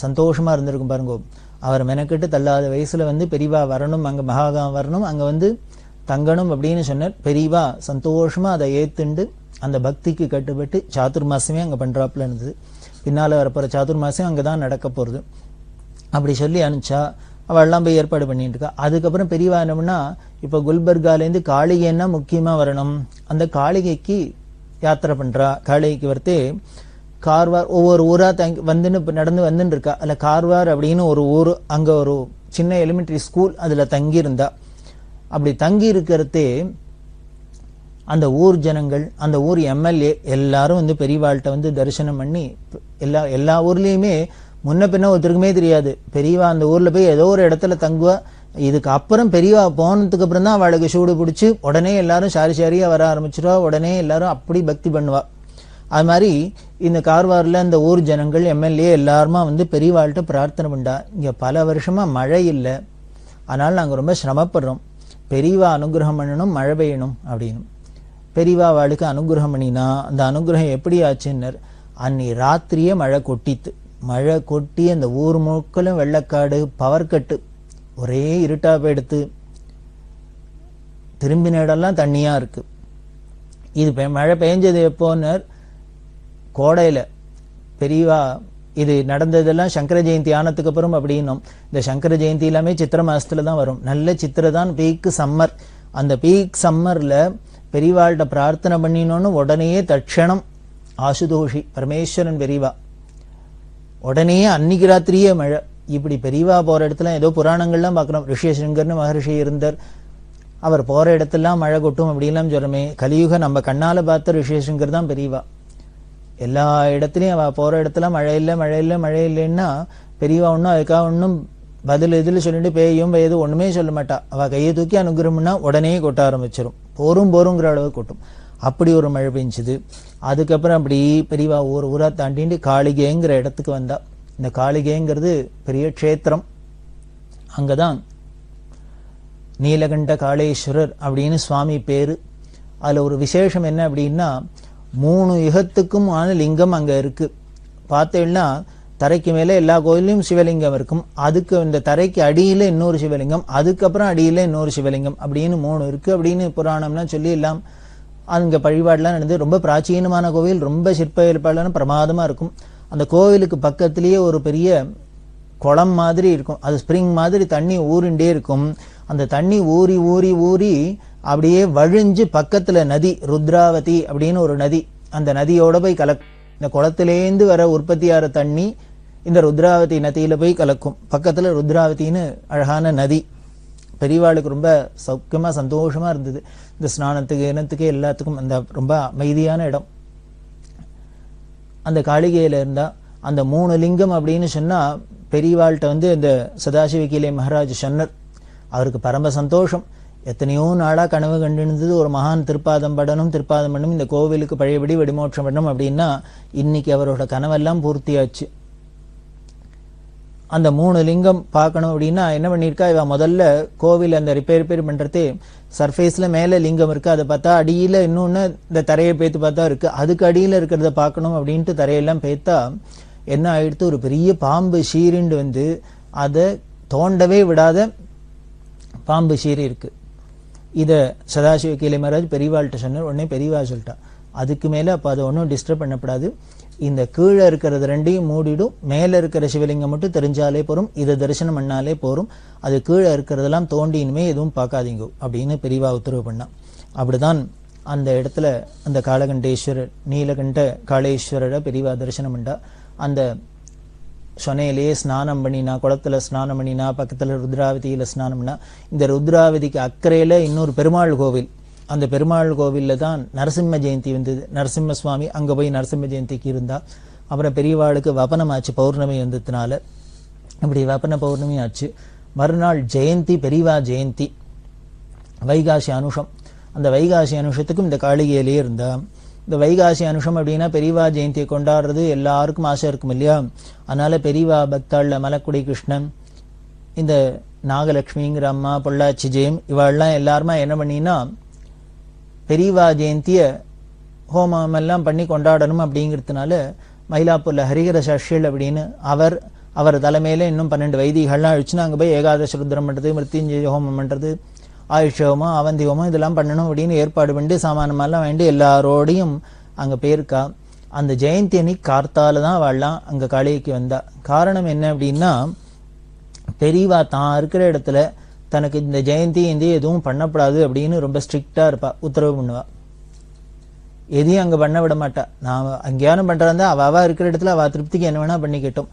சந்தோஷமா இருந்திருக்கும் பாருங்க. அவர் மெனக்கிட்டு தள்ளாத வயசுல வந்து பெரியவா வரணும், அங்க மகாகாம் வரணும், அங்க வந்து தங்கணும் அப்படின்னு சொன்னார். பெரியவா சந்தோஷமா அதை ஏத்துண்டு அந்த பக்திக்கு கட்டுப்பட்டு சாதுர்மாசமே அங்க பண்றாப்புல இருந்தது. பின்னால வரப்போற சாதுர்மாசம் அங்கதான் நடக்க போறது. அப்படி சொல்லி அனுப்பிச்சா அவள்லாம் போய் ஏற்பாடு பண்ணிட்டு இருக்கா. அதுக்கப்புறம் பெரியவா என்னம்னா, இப்ப குல்பர்காலேருந்து காளிகைன்னா முக்கியமா வரணும், அந்த காளிகைக்கு யாத்திரை பண்றா. காளிகைக்கு வரத்தே கார்வார் ஒவ்வொரு ஊரா நடந்து வந்துட்டு இருக்கா. அல்ல கார்வார் அப்படின்னு ஒரு ஊர், அங்க ஒரு சின்ன எலிமெண்டரி ஸ்கூல், அதுல தங்கி இருந்தா. அப்படி தங்கி இருக்கிறதே அந்த ஊர் ஜனங்கள், அந்த ஊர் எம்எல்ஏ எல்லாரும் வந்து பெரியவாள்கிட்ட வந்து தரிசனம் பண்ணி, எல்லா ஊர்லயுமே முன்ன பின்ன ஒருத்தருக்குமே தெரியாது. பெரியவா அந்த ஊர்ல போய் ஏதோ ஒரு இடத்துல தங்குவா. இதுக்கு அப்புறம் பெரியவா போனதுக்கு அப்புறம் தான் அவளுக்கு சூடு பிடிச்சி உடனே எல்லாரும் சாரியா வர ஆரம்பிச்சிருவா. உடனே எல்லாரும் அப்படி பக்தி பண்ணுவா. அது மாதிரி இந்த கார்வார்ல இந்த ஊர் ஜனங்கள் எம்எல்ஏ எல்லாருமா வந்து பெரியவாள்கிட்ட பிரார்த்தனை பண்ணா. இங்க பல வருஷமா மழை இல்லை, அதனால நாங்க ரொம்ப சிரமப்படுறோம், பெரியவா அனுகிரகம் பண்ணணும், மழை பெய்யணும் அப்படின்னு. பெரியவா அவளுக்கு அனுகிரகம் பண்ணினா அந்த அனுகிரகம் எப்படி ஆச்சுன்னர், அன்னி ராத்திரியே மழை கொட்டித்து. மழை கொட்டி அந்த ஊர் முழுக்கலும் வெள்ளக்காடு, பவர் கட்டு, ஒரே இருட்டா போயிடுத்து. திரும்பின இடம்லாம் தண்ணியா இருக்கு. இது மழை பெஞ்சது எப்போன்னர், கோடையில. பெரியவா இது நடந்ததெல்லாம் சங்கர ஜெயந்தி ஆனதுக்கு அப்புறம் அப்படின்னும். இந்த சங்கர ஜெயந்தி எல்லாமே சித்திரை மாசத்துல தான் வரும். நல்ல சித்திரை தான் பீக் சம்மர். அந்த பீக் சம்மர்ல பெரியவாள்கிட்ட பிரார்த்தனை பண்ணினோன்னு உடனேயே தட்சணம் ஆசுதோஷி பரமேஸ்வரன் பெரியவா உடனே அன்னைக்கு ராத்திரியே மழை. இப்படி பெரியவா போற இடத்துல ஏதோ புராணங்கள்லாம் பார்க்கிறோம். ரிஷியசிங்கர்னு மகரிஷி இருந்தார், அவர் போற இடத்தெல்லாம் மழை கொட்டும் அப்படிலாம் சொல்றமே, கலியுக நம்ம கண்ணால பார்த்த ரிஷேஷங்கர் தான் பெரியவா. எல்லா இடத்துலயும் அவ போற இடத்துல மழை இல்லை மழை இல்லை மழை இல்லைன்னா பெரியவா ஒன்றும் அதுக்காக ஒன்றும் பதில் இதில் சொல்லிட்டு பேயும் பெய்யுது ஒண்ணுமே சொல்ல மாட்டா. அவ கையை தூக்கி அனுகிரகம்னா உடனே கொட்ட ஆரம்பிச்சிடும், போருங்கிற அளவு கொட்டும். அப்படி ஒரு மழை பெஞ்சுது. அதுக்கப்புறம் அப்படி பெரியவா ஊரா தாண்டிட்டு காளிகைங்கிற இடத்துக்கு வந்தா. இந்த காளிகைங்கிறது பெரிய க்ஷேத்திரம். அங்கதான் நீலகண்ட காளேஸ்வரர் அப்படின்னு சுவாமி பேரு. அதுல ஒரு விசேஷம் என்ன அப்படின்னா 3 யுகத்துக்கும் ஆன லிங்கம் அங்க இருக்கு. பார்த்தேன்னா தரைக்கு மேல எல்லா கோயிலையும் சிவலிங்கம் இருக்கும், அதுக்கு இந்த தரைக்கு அடியில இன்னொரு சிவலிங்கம், அதுக்கப்புறம் அடியில இன்னொரு சிவலிங்கம் அப்படின்னு 3 இருக்கு அப்படின்னு புராணம்லாம் சொல்லி எல்லாம் அங்க வழிபாடுலாம் நடந்து. ரொம்ப பிராச்சீனமான கோவில், ரொம்ப சிற்ப ஏற்பாடுலாம் பிரமாதமா இருக்கும். அந்த கோவிலுக்கு பக்கத்திலேயே ஒரு பெரிய குளம் மாதிரி இருக்கும், அது ஸ்பிரிங் மாதிரி தண்ணி ஊறிண்டே இருக்கும். அந்த தண்ணி ஊறி ஊறி ஊறி அப்படியே வழிஞ்சு பக்கத்துல நதி ருத்ராவதி அப்படின்னு ஒரு நதி, அந்த நதியோட போய் இந்த குளத்திலேந்து வர உற்பத்தியாகிற தண்ணி இந்த ருத்ராவதி நதியில போய் கலக்கும். பக்கத்துல ருத்ராவதின்னு அழகான நதி. பெரியவாளுக்கு ரொம்ப சௌக்கியமா சந்தோஷமா இருந்தது இந்த ஸ்நானத்துக்கு இனத்துக்கு எல்லாத்துக்கும். அந்த ரொம்ப அமைதியான இடம். அந்த காளிகையில இருந்தா அந்த 3 லிங்கம் அப்படின்னு சொன்னா பெரியவாள்கிட்ட இந்த சதாசிவகீலை மகாராஜ் சொன்னார். அவருக்கு பரம சந்தோஷம். எத்தனையோ நாளா கனவு கண்டிருந்தது ஒரு மகான் திருப்பாதம் படணும், திருப்பாதம் பண்ணணும், இந்த கோவிலுக்கு பழையபடி வெடிமோட்சம் பண்ணணும் அப்படின்னா இன்னைக்கு அவரோட கனவெல்லாம் பூர்த்தியாச்சு. அந்த 3 லிங்கம் பார்க்கணும் அப்படின்னா என்ன பண்ணியிருக்கா, இவ முதல்ல கோவில் அந்த ரிப்பேர் பண்றது சர்ஃபேஸ்ல மேல லிங்கம் இருக்கு, அதை பார்த்தா அடியில இன்னொன்னு இந்த தரையை பேத்து பார்த்தா இருக்கு, அதுக்கு அடியில இருக்கிறத பார்க்கணும் அப்படின்ட்டு தரையெல்லாம் பேத்தா என்ன ஆயிடுத்து, ஒரு பெரிய பாம்பு சீரிண்டு அதை தோண்டவே விடாத பாம்பு சீரி இருக்கு. இத சதாசிவ கீலை மகாராஜ் பெரியவாள்கிட்ட சொன்னார். உடனே பெரியவா சொல்லிட்டா, அதுக்கு மேல அப்ப அதை ஒன்றும் டிஸ்டர்ப் பண்ணப்படாது, இந்த கீழே இருக்கிறது 2ஐயும் மூடிடும், மேல இருக்கிற சிவலிங்கம் மட்டும் தெரிஞ்சாலே போரும், இதை தரிசனம் பண்ணாலே போரும், அது கீழே இருக்கிறதெல்லாம் தோண்டி இனிமே எதுவும் பார்க்காதீங்க அப்படின்னு பெரியவா உத்தரவு பண்ணா. அப்படிதான் அந்த இடத்துல அந்த காளகண்டேஸ்வரர் நீலகண்ட காளேஸ்வரரை பெரியவா தரிசனம் பண்ணா. அந்த சொனையிலேயே ஸ்நானம் பண்ணினா, குளத்துல ஸ்நானம் பண்ணினா, பக்கத்துல ருத்ராவதியில ஸ்நானம் பண்ணா. இந்த ருத்ராவதிக்கு அக்கறையில இன்னொரு பெருமாள் கோவில், அந்த பெருமாள் கோவில்ல தான் நரசிம்ம ஜெயந்தி வந்தது. நரசிம்ம சுவாமி அங்க போய் நரசிம்ம ஜெயந்திக்கு இருந்தா. அப்புறம் பெரியவாளுக்கு வபனம் ஆச்சு, பௌர்ணமி வந்ததுனால. இப்படி வபன பௌர்ணமி ஆச்சு. மறுநாள் ஜெயந்தி, பெரியவா ஜெயந்தி, வைகாசி அனுஷம். அந்த வைகாசி அனுஷத்துக்கும் இந்த காளிகையிலேயே இருந்தா. இந்த வைகாசி அனுஷம் அப்படின்னா பெரியவா ஜெயந்தியை கொண்டாடுறது எல்லாருக்கும் ஆசை இருக்கும் இல்லையா. அதனால பெரியவா பக்தாள்ல மலக்குடி கிருஷ்ணன், இந்த நாகலட்சுமிங்கிற அம்மா, பொள்ளாச்சி ஜெயம், இவாள்லாம் எல்லாருமா என்ன பண்ணினா பெரியவா ஜெயந்திய ஹோமம் எல்லாம் பண்ணி கொண்டாடணும் அப்படிங்கிறதுனால மயிலாப்பூர்ல ஹரிஹர சஷ்யல் அப்படின்னு அவர் தலைமையில இன்னும் 12 வைதிகள்லாம் அழிச்சுன்னா அங்க போய் ஏகாதசி ருத்ரம் பண்றது, மிருத்யுஞ்சய ஹோமம் பண்றது, ஆயுஷ் ஹோமம், அவந்தி ஹோமம் இதெல்லாம் பண்ணணும் அப்படின்னு ஏற்பாடு பண்ணி சாமானமெல்லாம் வேண்டி எல்லாரோடையும் அங்க போயிருக்கா. அந்த ஜெயந்தி அன்னைக்கு கார்த்தால தான் அவள்லாம் அங்க காளிகைக்கு வந்தா. காரணம் என்ன அப்படின்னா பெரியவா தான் இருக்கிற இடத்துல தனக்கு இந்த ஜெயந்தி எதுவும் பண்ணப்படாது அப்படின்னு ரொம்ப ஸ்ட்ரிக்டா இருப்பா, உத்தரவு பண்ணுவா. எதையும் அங்க பண்ண விட மாட்டா. நான் அங்கேயானும் பண்றதா அவ இருக்கிற இடத்துல அவ திருப்திக்கு என்ன வேணா பண்ணிக்கிட்டோம்,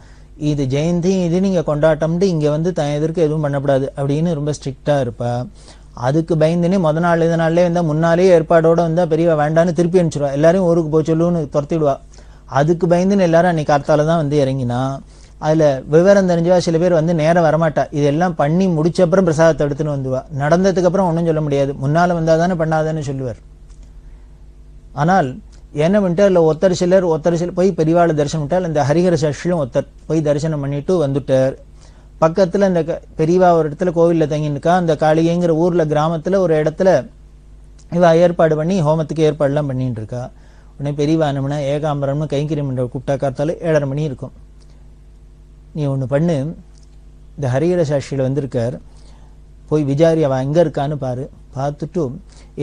இது ஜெயந்தி இது நீங்க கொண்டாட்டம்ட்டு இங்க தன் எதிர்க்க எதுவும் பண்ணப்படாது அப்படின்னு ரொம்ப ஸ்ட்ரிக்டா இருப்பா. அதுக்கு பயந்துனே முத நாள் இந்த நாள்லயே முன்னாலேயே ஏற்பாடோட பெரியவா வேண்டான்னு திருப்பி அனுப்பிச்சிடுவா, எல்லாரையும் ஊருக்கு போய் சொல்லுன்னு துரத்திடுவா. அதுக்கு பயந்துன்னு எல்லாரும் அன்னைக்கு கார்த்தால தான் இறங்கினா. அதுல விவரம் தெரிஞ்சவா சில பேர் நேரம் வரமாட்டா, இதெல்லாம் பண்ணி முடிச்ச அப்புறம் பிரசாதத்தை எடுத்துன்னு வந்துவா. நடந்ததுக்கு அப்புறம் ஒன்றும் சொல்ல முடியாது, முன்னால வந்தாதானே பண்ணாதானே சொல்லுவார். ஆனால் என்ன பண்ணிட்டு அதுல ஒருத்தர் சிலர் போய் பெரியவாளை தரிசனம் பண்ணிட்டால், இந்த ஹரிஹர சஷ்டிலும் ஒருத்தர் போய் தரிசனம் பண்ணிட்டு வந்துட்டார். பக்கத்துல இந்த பெரியவா ஒரு இடத்துல கோவில்ல தங்கிருக்கா. அந்த காளிகைங்கிற ஊர்ல கிராமத்துல ஒரு இடத்துல இவ ஏற்பாடு பண்ணி ஹோமத்துக்கு ஏற்பாடுலாம் பண்ணிட்டு இருக்கா. உடனே பெரியவா என்னம்னா ஏகாம்பரம்னு கைங்கரியம் கூப்பிட்டா கார்த்தால 7:30 மணி இருக்கும். நீ ஒண்ணு பண்ணு, இந்த ஹரிஹர சாட்சியில வந்திருக்கார், போய் விசாரி அவ எங்க இருக்கான்னு பாரு, பார்த்துட்டு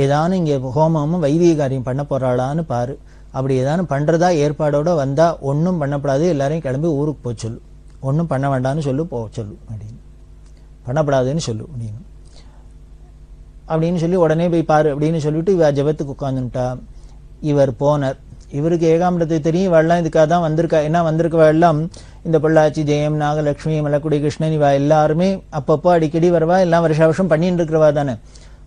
ஏதானும் இங்க ஹோமமும் வைதிக காரியம் பண்ண போறாளான்னு பாரு. அப்படி ஏதானும் பண்றதா ஏற்பாடோட வந்தா ஒன்னும் பண்ணப்படாது, எல்லாரையும் கிளம்பி ஊருக்கு போக சொல்லு, ஒன்னும் பண்ண வேண்டாம்னு சொல்லு, போக சொல்லு அப்படின்னு, பண்ணப்படாதுன்னு சொல்லு அப்படின்னு சொல்லி உடனே போய் பாரு அப்படின்னு சொல்லிட்டு இவ ஜபத்துக்கு உட்கார்ந்துட்டா. இவர் போனார். இவருக்கு ஏகாம்பரத்தை தெரியும், இவெல்லாம் இதுக்காக தான் வந்திருக்கா. என்ன வந்திருக்கவா எல்லாம் இந்த பொள்ளாச்சி ஜெயம், நாகலட்சுமி, மலக்குடி கிருஷ்ணன் இவா எல்லாருமே அப்பப்போ அடிக்கடி வரவா, எல்லாம் வருஷ வருஷம் பண்ணிட்டு இருக்கிறவா தானே.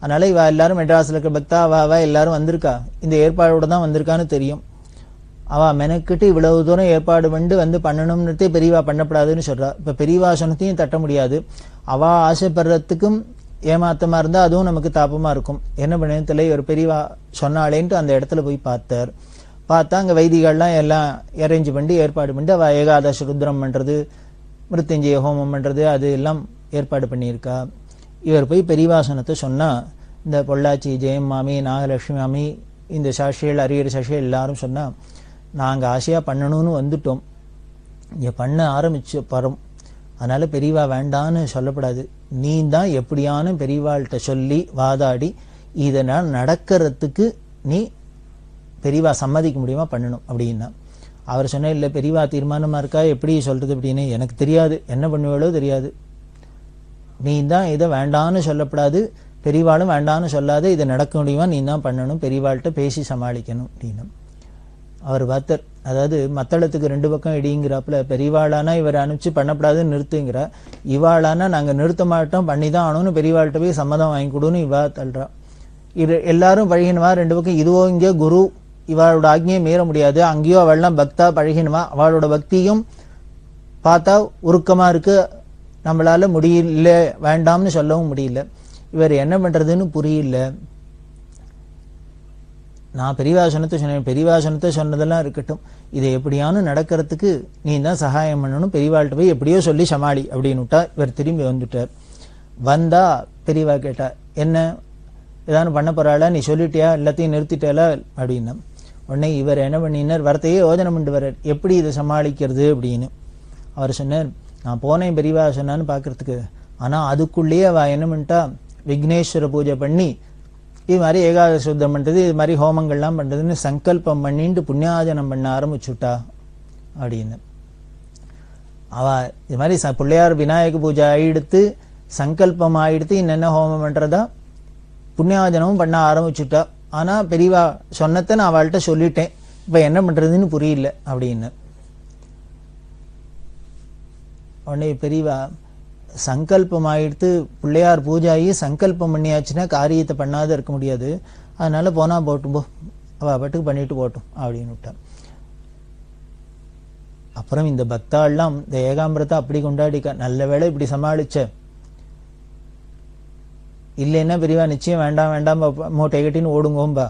அதனால இவ எல்லாரும் மெட்ராஸ்ல இருக்க பக்தா அவ எல்லாரும் வந்திருக்கா, இந்த ஏற்பாடோட தான் வந்திருக்கான்னு தெரியும். அவ மெனக்கிட்டு இவ்வளவு தூரம் ஏற்பாடு வந்து பண்ணணும்னுட்டே பெரியவா பண்ணப்படாதுன்னு சொல்றா. இப்ப பெரியவா சொன்னத்தையும் தட்ட முடியாது. அவ ஆசைப்படுறதுக்கும் ஏமாத்தமா இருந்தா அதுவும் நமக்கு தாப்பமா இருக்கும். என்ன பண்ணல ஒரு பெரியவா சொன்னாலேன்ட்டு அந்த இடத்துல போய் பார்த்தார். பார்த்தா அங்க வைதிகள்லாம் எல்லாம் அரேஞ்ச் பண்ணி ஏற்பாடு பண்ணி அவ ஏகாதச ருத்ரம் பண்றது, மிருத்யுஞ்சய ஹோமம் பண்றது, அது எல்லாம் ஏற்பாடு பண்ணியிருக்கா. இவர் போய் பெரியவாசனத்தை சொன்னா, இந்த பொள்ளாச்சி ஜெயம் மாமி, நாகலட்சுமி மாமி, இந்த சாஷிகள் அரியர் சாஷிகள் எல்லாரும் சொன்னா, நாங்க ஆசையா பண்ணணும்னு வந்துட்டோம், இங்க பண்ண ஆரம்பிச்சு பரம், அதனால பெரியவா வேண்டான்னு சொல்லப்படாது, நீ தான் எப்படியான பெரியவாள்கிட்ட சொல்லி வாதாடி இதனால் நடக்கிறதுக்கு நீ பெரியவா சம்மதிக்க முடியுமா பண்ணணும் அப்படின்னா. அவர் சொன்ன, இல்லை பெரியவா தீர்மானமா இருக்கா, எப்படி சொல்றது அப்படின்னு. எனக்கு தெரியாது, என்ன பண்ணுவாளோ தெரியாது, நீ தான் இதை வேண்டான்னு சொல்லப்படாது, பெரியவாளும் வேண்டான்னு சொல்லாது, இதை நடக்க முடியுமா, நீ தான் பண்ணணும், பெரியவாள்கிட்ட பேசி சமாளிக்கணும் அப்படின்னு. அவர் பார்த்தார், அதாவது மத்தளத்துக்கு 2 பக்கம் இடிங்கிறாப்புல, பெரியவாளானா இவர் அனுப்பிச்சு பண்ணப்படாதுன்னு நிறுத்துங்கிற, இவாளானா நாங்க நிறுத்த மாட்டோம் பண்ணிதான் ஆகணும்னு பெரியவாள்கிட்ட போய் சம்மதம் வாங்கி கொடுன்னு இவா தள்ளுறா. இது எல்லாரும் பழகினுவா 2 பக்கம், இதுவோ இங்கே குரு இவாளோட ஆக்ஞையை மீற முடியாது, அங்கேயோ அவள்லாம் பக்தா பழகினுவா, அவளோட பக்தியும் பார்த்தா உருக்கமா இருக்கு, நம்மளால முடியல வேண்டாம்னு சொல்லவும் முடியல, இவர் என்ன பண்றதுன்னு புரியல. நான் பெரியவாசனத்தை சொன்னேன், பெரியவாசனத்தை சொன்னதெல்லாம் இருக்கட்டும், இதை எப்படியானு நடக்கிறதுக்கு நீ தான் சகாயம் பண்ணணும், பெரியவாள்கிட்ட போய் எப்படியோ சொல்லி சமாளி அப்படின்னு விட்டா. இவர் திரும்பி வந்துட்டார். வந்தா பெரியவா கேட்டா, என்ன ஏதாவது பண்ண போறாளா, நீ சொல்லிட்டியா, எல்லாத்தையும் நிறுத்திட்டாளா அப்படின்னா. உடனே இவர் என்ன பண்ணினார், வரத்தையே யோஜனை பண்ணிட்டு வர்றார், எப்படி இதை சமாளிக்கிறது அப்படின்னு. அவர் சொன்னார், நான் போனேன் பெரியவா சொன்னான்னு பார்க்கறதுக்கு, ஆனால் அதுக்குள்ளேயே அவள் என்ன பண்ணிட்டா, விக்னேஸ்வர பூஜை பண்ணி இது மாதிரி ஏகாதசி சுத்தம் பண்ணுறது, இது மாதிரி ஹோமங்கள்லாம் பண்ணுறதுன்னு சங்கல்பம் பண்ணிட்டு புண்ணியாஜனம் பண்ண ஆரம்பிச்சுட்டா அப்படின்னு. அவள் இது மாதிரி பிள்ளையார் விநாயக பூஜை ஆயிடுத்து, சங்கல்பம் ஆயிடுத்து, என்னென்ன ஹோமம் பண்ணுறதா புண்ணியாஜனமும் பண்ண ஆரம்பிச்சுட்டா. ஆனால் பெரியவா சொன்னதை நான் அவள்கிட்ட சொல்லிட்டேன், இப்போ என்ன பண்ணுறதுன்னு புரியல அப்படின்னு. உடனே பெரியவா, சங்கல்பம் ஆயிடுத்து, பிள்ளையார் பூஜை ஆகி சங்கல்பம் பண்ணியாச்சுன்னா காரியத்தை பண்ணாத இருக்க முடியாது, அதனால போனா போட்டும் போ, அவ பாட்டுக்கு பண்ணிட்டு போட்டும் அப்படின்னு விட்டான். அப்புறம் இந்த பக்தாள்லாம் இந்த ஏகாம்பரத்தை அப்படி கொண்டாடிக்க, நல்ல வேளை இப்படி சமாளிச்ச, இல்லைன்னா பெரியவா நிச்சயம் வேண்டாம் வேண்டாம் மூட்டை கட்டின்னு ஓடுங்கோம்பா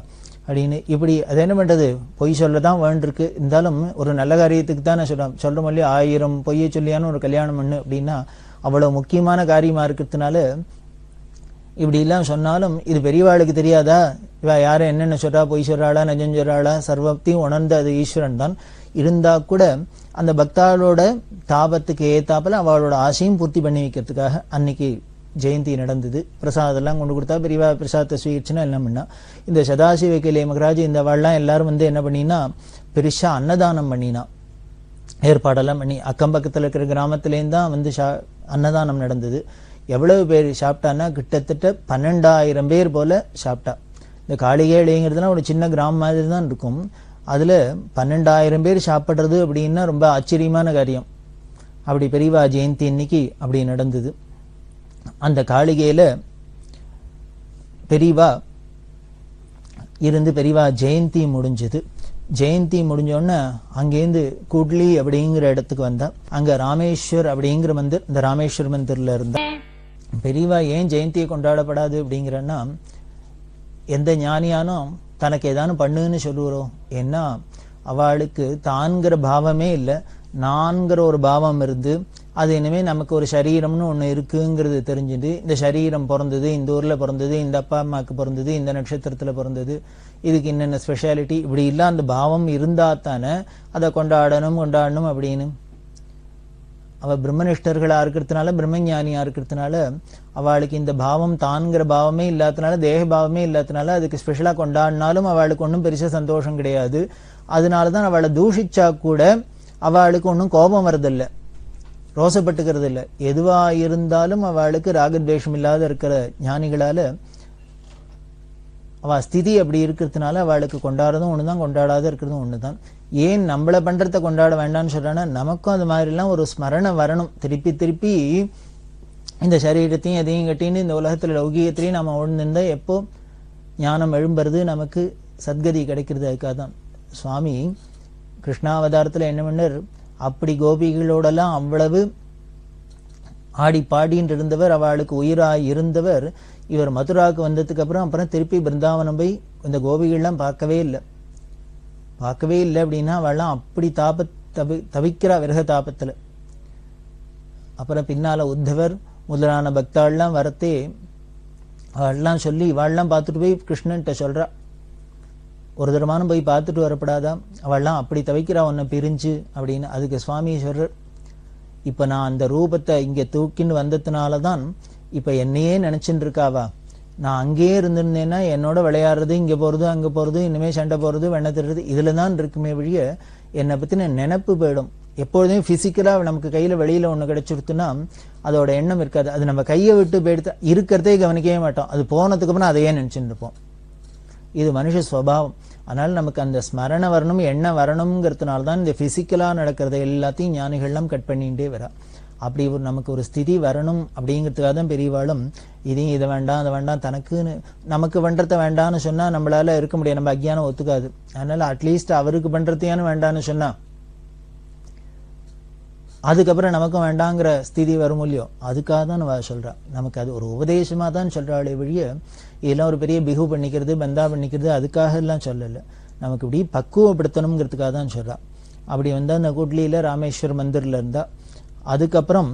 அப்படின்னு. இப்படி அது என்ன பண்றது, பொய் சொல்லதான் வேண்டிருக்கு, இருந்தாலும் ஒரு நல்ல காரியத்துக்கு தான் நான் சொல்றோம் இல்லையா, 1000 பொய்யை சொல்லியானு ஒரு கல்யாணம் பண்ணு அப்படின்னா அவ்வளவு முக்கியமான காரியமா இருக்கிறதுனால இப்படி எல்லாம் சொன்னாலும் இது பெரியவாளுக்கு தெரியாதா, இவ யாரும் என்னென்ன சொல்றா, பொய் சொல்றாளா நெஜம் சொல்றாளா, சர்வத்தையும் உணர்ந்த அது ஈஸ்வரன் தான். இருந்தா கூட அந்த பக்தாளோட தாபத்துக்கு ஏத்தாப்புல அவளோட ஆசையும் பூர்த்தி பண்ணி வைக்கிறதுக்காக அன்னைக்கு ஜெயந்தி நடந்தது. பிரசாதெல்லாம் கொண்டு கொடுத்தா, பெரியவா பிரசாதத்தை ஸ்வீகிச்சுன்னா எல்லாம் பண்ணா. இந்த சதாசிவ கிளை மகராஜ் இந்த வாழெல்லாம் எல்லாரும் என்ன பண்ணினா, பெருசா அன்னதானம் பண்ணினா, ஏற்பாடெல்லாம் பண்ணி அக்கம் பக்கத்தில் இருக்கிற கிராமத்திலேருந்து தான் அன்னதானம் நடந்தது. எவ்வளவு பேர் சாப்பிட்டான்னா கிட்டத்தட்ட 12,000 பேர் போல சாப்பிட்டா. இந்த காளிகேளிங்கிறதுலாம் ஒரு சின்ன கிராமம் மாதிரி தான் இருக்கும், அதுல 12,000 பேர் சாப்பிட்றது அப்படின்னா ரொம்ப ஆச்சரியமான காரியம். அப்படி பெரியவா ஜெயந்தி இன்னைக்கு அப்படி நடந்தது. அந்த காளிகையில பெரியவா இருந்து பெரியவா ஜெயந்தி முடிஞ்சது. ஜெயந்தி முடிஞ்சோடனே அங்கேருந்து குட்லி அப்படிங்கிற இடத்துக்கு வந்தா. அங்க ராமேஸ்வர் அப்படிங்கிற மந்திர், இந்த ராமேஸ்வர் மந்திர்ல இருந்தா. பெரியவா ஏன் ஜெயந்தியை கொண்டாடப்படாது அப்படிங்கிறன்னா, எந்த ஞானியானும் தனக்கு ஏதானும் பண்ணுன்னு சொல்லுறோம், ஏன்னா அவளுக்கு தான்கிற பாவமே இல்லை, நான்கிற ஒரு பாவம் இருந்து அது இனிமே நமக்கு ஒரு சரீரம்னு ஒன்று இருக்குங்கிறது தெரிஞ்சுது. இந்த சரீரம் பிறந்தது, இந்த ஊர்ல பிறந்தது, இந்த அப்பா அம்மாவுக்கு பிறந்தது, இந்த நட்சத்திரத்துல பிறந்தது, இதுக்கு என்னென்ன ஸ்பெஷாலிட்டி, இப்படி இல்லை அந்த பாவம் இருந்தா தானே அதை கொண்டாடணும் அப்படின்னு. அவ பிரம்மனிஷ்டர்களா இருக்கிறதுனால, பிரம்மஞானியா இருக்கிறதுனால, அவளுக்கு இந்த பாவம் தான்கிற பாவமே இல்லாதனால, தேக பாவமே இல்லாதனால அதுக்கு ஸ்பெஷலா கொண்டாடினாலும் அவளுக்கு ஒன்றும் பெருசா சந்தோஷம் கிடையாது. அதனாலதான் அவளை தூஷிச்சா கூட அவளுக்கு ஒன்றும் கோபம் வரதில்லை, ரோசப்பட்டுக்கிறது இல்லை. எதுவா இருந்தாலும் அவளுக்கு ராகத்வேஷம் இல்லாத இருக்கிற ஞானிகளால அவ ஸ்திதி அப்படி இருக்கிறதுனால அவளுக்கு கொண்டாடுறதும் ஒண்ணுதான், கொண்டாடாத இருக்கிறதும் ஒண்ணுதான். ஏன் நம்மளை பண்றத கொண்டாட வேண்டாம்னு சொல்றான்னா, நமக்கும் அது மாதிரிலாம் ஒரு ஸ்மரணை வரணும். திருப்பி திருப்பி இந்த சரீரத்தையும் எதையும் கட்டின்னு இந்த உலகத்துல லௌகீகத்திலையும் நம்ம உணர்ந்திருந்தா எப்போ ஞானம் எழும்புறது, நமக்கு சத்கதி கிடைக்கிறது. அதுக்காக தான் சுவாமி கிருஷ்ணாவதாரத்துல என்ன பண்ணார், அப்படி கோபிகளோடெல்லாம் அவ்வளவு ஆடி பாடின்னு இருந்தவர், அவளுக்கு உயிராய் இருந்தவர். இவர் மதுராவுக்கு வந்ததுக்கு அப்புறம் திருப்பி பிருந்தாவனம் போய் இந்த கோபிகள்லாம் பார்க்கவே இல்லை. அப்படின்னா அவள்லாம் அப்படி தவிக்கிறா விரக தாபத்துல. அப்புறம் பின்னால உத்தவர் முதலான பக்தாள்லாம் வரத்தே அவள்லாம் சொல்லி இவாள்லாம் பார்த்துட்டு போய் கிருஷ்ணன்ட்ட சொல்றா, ஒரு தரமானும் போய் பார்த்துட்டு வரப்படாதா, அவள்லாம் அப்படி தவிக்கிறா உன்னை பிரிஞ்சு அப்படின்னு. அதுக்கு சுவாமி சொல்றார், இப்ப நான் அந்த ரூபத்தை இங்க தூக்கின்னு வந்ததுனாலதான் இப்ப என்னையே நினைச்சுட்டு இருக்காவா. நான் அங்கேயே இருந்திருந்தேன்னா என்னோட விளையாடுறது, இங்க போறது அங்க போறது, இனிமே சண்டை போறது, வெண்ண திருறது, இதுலதான் இருக்குமே வழிய என்னை பத்தின நினைப்பு போயிடும். எப்பொழுதும் பிசிக்கலா நமக்கு கையில வெளியில ஒண்ணு கிடைச்சிருத்துன்னா அதோட எண்ணம் இருக்காது. அது நம்ம கையை விட்டு போயிடுத்து இருக்கிறதே கவனிக்கவே மாட்டோம். அது போனதுக்கு அப்புறம் அதையே நினைச்சுட்டு இருப்போம். இது மனுஷ ஸ்வபாவம். அதனால நமக்கு அந்த ஸ்மரண வரணும், எண்ணம் வரணுங்கிறதுனால்தான் இந்த பிசிக்கலா நடக்கிறத எல்லாத்தையும் ஞானிகள்லாம் கட் பண்ணிட்டே வரா. அப்படி நமக்கு ஒரு ஸ்திதி வரணும் அப்படிங்கிறதுக்காக தான் பெரியவாளும் இதையும் இதை வேண்டாம் அதை வேண்டாம், தனக்குன்னு நமக்கு பண்றத வேண்டாம்னு சொன்னா நம்மளால இருக்க முடியாது, நம்ம அக்ஞானம் ஒத்துக்காது. அதனால அட்லீஸ்ட் அவருக்கு பண்றதையானு வேண்டாம்னு சொன்னா அதுக்கப்புறம் நமக்கும் வேண்டாங்கிற ஸ்திதி வரும் இல்லையோ, அதுக்காக தான் அவ சொல்றா. நமக்கு அது ஒரு உபதேசமா தான் சொல்றாளே வழிய இதெல்லாம் ஒரு பெரிய பிகு பண்ணிக்கிறது, பந்தா பண்ணிக்கிறது அதுக்காக எல்லாம் சொல்லல. நமக்கு இப்படி பக்குவப்படுத்தணுங்கிறதுக்காக தான் சொல்றா. அப்படி வந்தா அந்த கூட்லியில ராமேஸ்வர் மந்திர்ல இருந்தா. அதுக்கப்புறம்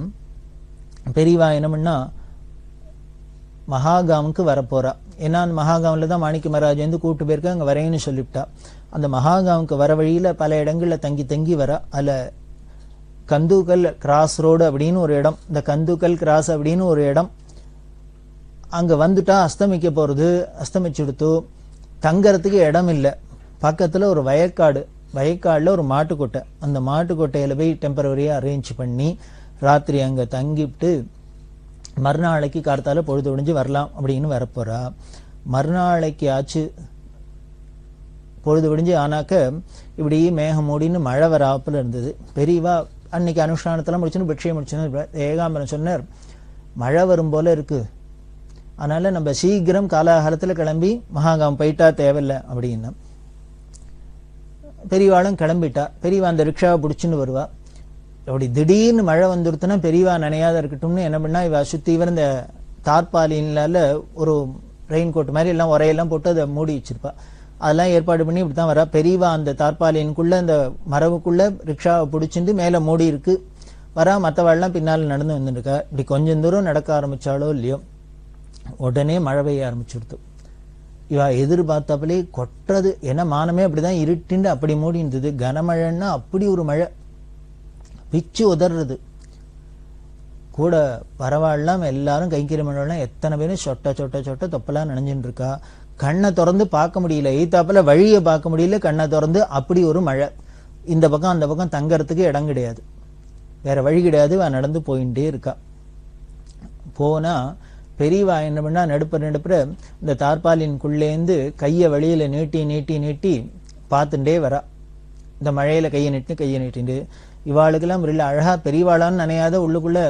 பெரியவா என்ன பண்ணா மகாகாமுக்கு வரப்போறா. ஏன்னா அந்த மகாகாமில் தான் மாணிக்க மகாராஜ் வந்து கூட்டு போயிருக்க, அங்க வரேன்னு சொல்லிவிட்டா. அந்த மகாகாமுக்கு வர வழியில பல இடங்கள்ல தங்கி தங்கி வரா. அதுல கந்துக்கல் கிராஸ் ரோடு அப்படின்னு ஒரு இடம், இந்த கந்துக்கல் கிராஸ் அப்படின்னு ஒரு இடம், அங்க வந்துட்டா அஸ்தமிக்க போறது. அஸ்தமிச்சுடுத்து தங்கறதுக்கு இடம் இல்லை. பக்கத்துல ஒரு வயக்காடுல ஒரு மாட்டுக்கொட்டை, அந்த மாட்டுக்கொட்டையில போய் டெம்பரவரியா அரேஞ்ச் பண்ணி ராத்திரி அங்க தங்கிட்டு மறுநாளைக்கு கார்த்தால பொழுது ஒடிஞ்சு வரலாம் அப்படின்னு வரப்போறா. மறுநாளைக்கு ஆச்சு பொழுது விடிஞ்சு ஆனாக்க இப்படி மேகம் மூடின்னு மழை வராப்புல இருந்தது. பெரியவா அன்னைக்கு அனுஷ்டானத்தெல்லாம் முடிச்சுன்னு பிக்ஷையை முடிச்சுன்னு ஏகாம்பரம் சொன்னார், மழை வரும் போல இருக்கு, அதனால நம்ம சீக்கிரம் காலாகாலத்துல கிளம்பி மகாகாம் போயிட்டா தேவையில்லை அப்படின்னா. பெரியவாளும் கிளம்பிட்டா. பெரியவா அந்த ரிக்ஷாவை பிடிச்சுன்னு வருவா. அப்படி திடீர்னு மழை வந்துடுத்துனா பெரியவா நினையாத இருக்கட்டும்னு என்ன பண்ணா, இவ சுத்தி இவர் இந்த தார்பாலினால ஒரு ரெயின் கோட் மாதிரி எல்லாம் உரையெல்லாம் போட்டு அதை மூடி வச்சிருப்பா. அதெல்லாம் ஏற்பாடு பண்ணி இப்படித்தான் வரா. பெரியவா அந்த தார்பாலினுக்குள்ள அந்த மரவுக்குள்ள ரிக்ஷாவை பிடிச்சிட்டு மேல மூடி இருக்கு வரா. மற்றவாள்லாம் பின்னால நடந்து வந்துருக்கா. இப்படி கொஞ்சம் தூரம் நடக்க ஆரம்பிச்சாலோ இல்லையோ உடனே மழை பெய்ய ஆரம்பிச்சுடுத்து. இவ எதிர்பார்த்தாப்புலே கொட்டுறது. ஏன்னா மானமே அப்படிதான் இருட்டுண்டு அப்படி மூடி இருந்தது. கனமழைன்னா அப்படி ஒரு மழை பிச்சு உதறது. கூட வரவாள்லாம் எல்லாரும் கைக்கிற மழைலாம் எத்தனை பேரும் சொட்ட சொட்ட சொட்ட தொப்பெல்லாம் நினைஞ்சுட்டு இருக்கா. கண்ணை திறந்து பார்க்க முடியல, எய்த்தாப்புல வழியை பார்க்க முடியல, கண்ணை திறந்து அப்படி ஒரு மழை. இந்த பக்கம் அந்த பக்கம் தங்கறதுக்கு இடம் கிடையாது, வேற வழி கிடையாது. நடந்து போயிட்டே இருக்கா. போனா பெரியவா என்ன பண்ணா நடுப்புற இந்த தார்பாலின்குள்ளேந்து கையை வழியில நீட்டி நீட்டி நீட்டி பார்த்துட்டே வரா. இந்த மழையில கையை நீட்டிட்டு இவாளுக்கெல்லாம் இல்லை அழகா பெரியவாளான்னு நினையாத உள்ளுக்குள்ள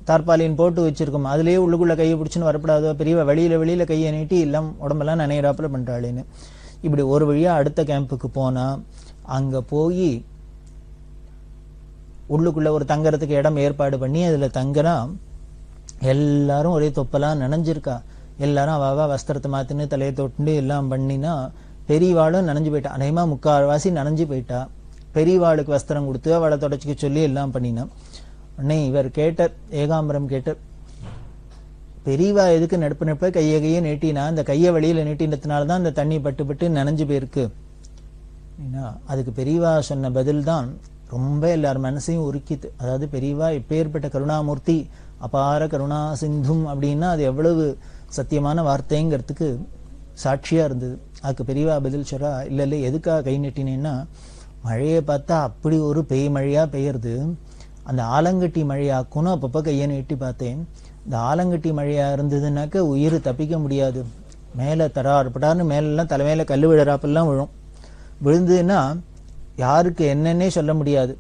தார்பாலின் போட்டு வச்சிருக்கோம், அதுலயே உள்ளுக்குள்ள கையை பிடிச்சுன்னு வரப்படாதோ, பெரியவா வெளியில கையை நீட்டி எல்லாம் உடம்பெல்லாம் நனையிறாப்புல பண்றாளேன்னு. இப்படி ஒரு வழியா அடுத்த கேம்புக்கு போனா அங்க போய் உள்ளுக்குள்ள ஒரு தங்கறதுக்கு இடம் ஏற்பாடு பண்ணி அதுல தங்கனா எல்லாரும் ஒரே தொப்பெல்லாம் நனைஞ்சிருக்கா. எல்லாரும் அவ வஸ்திரத்தை மாத்தின்னு தலையை தொட்டு எல்லாம் பண்ணினா பெரியவாளும் நனைஞ்சு போயிட்டா. அநேகமா 3/4 நனைஞ்சு போயிட்டா. பெரியவாளுக்கு வஸ்திரம் கொடுத்து அவளை தொடச்சிக்க சொல்லி எல்லாம் பண்ணினா. உடனே இவர் கேட்டார், ஏகாம்பரம் கேட்டார், பெரியவா எதுக்கு நடுப்பு கையை நீட்டினா, இந்த கையை வெளியில நீட்டினதுனாலதான் இந்த தண்ணி பட்டு நனைஞ்சு போயிருக்கு. அதுக்கு பெரியவா சொன்ன பதில் தான் ரொம்ப எல்லார் மனசையும் உருக்கிது. அதாவது பெரியவா இப்பேற்பட்ட கருணாமூர்த்தி, அபார கருணா சிந்தும் அப்படின்னா அது எவ்வளவு சத்தியமான வார்த்தைங்கிறதுக்கு சாட்சியா இருந்தது. அதுக்கு பெரியவா பதில் சொல்றா, இல்ல எதுக்காக கை நீட்டினேன்னா, மழையை பார்த்தா அப்படி ஒரு பெய் மழையா பெய்யறது, அந்த ஆலங்கட்டி மழையாக்குன்னு அப்பப்ப கையை நீட்டி பார்த்தேன். இந்த ஆலங்கட்டி மழையா இருந்ததுன்னாக்க உயிர் தப்பிக்க முடியாது. மேல தரார்பட்டார்னு மேலெல்லாம் தலைமையில கல்லு விழறாப்பெல்லாம் விழும். விழுந்ததுன்னா யாருக்கு என்னன்னே சொல்ல முடியாது.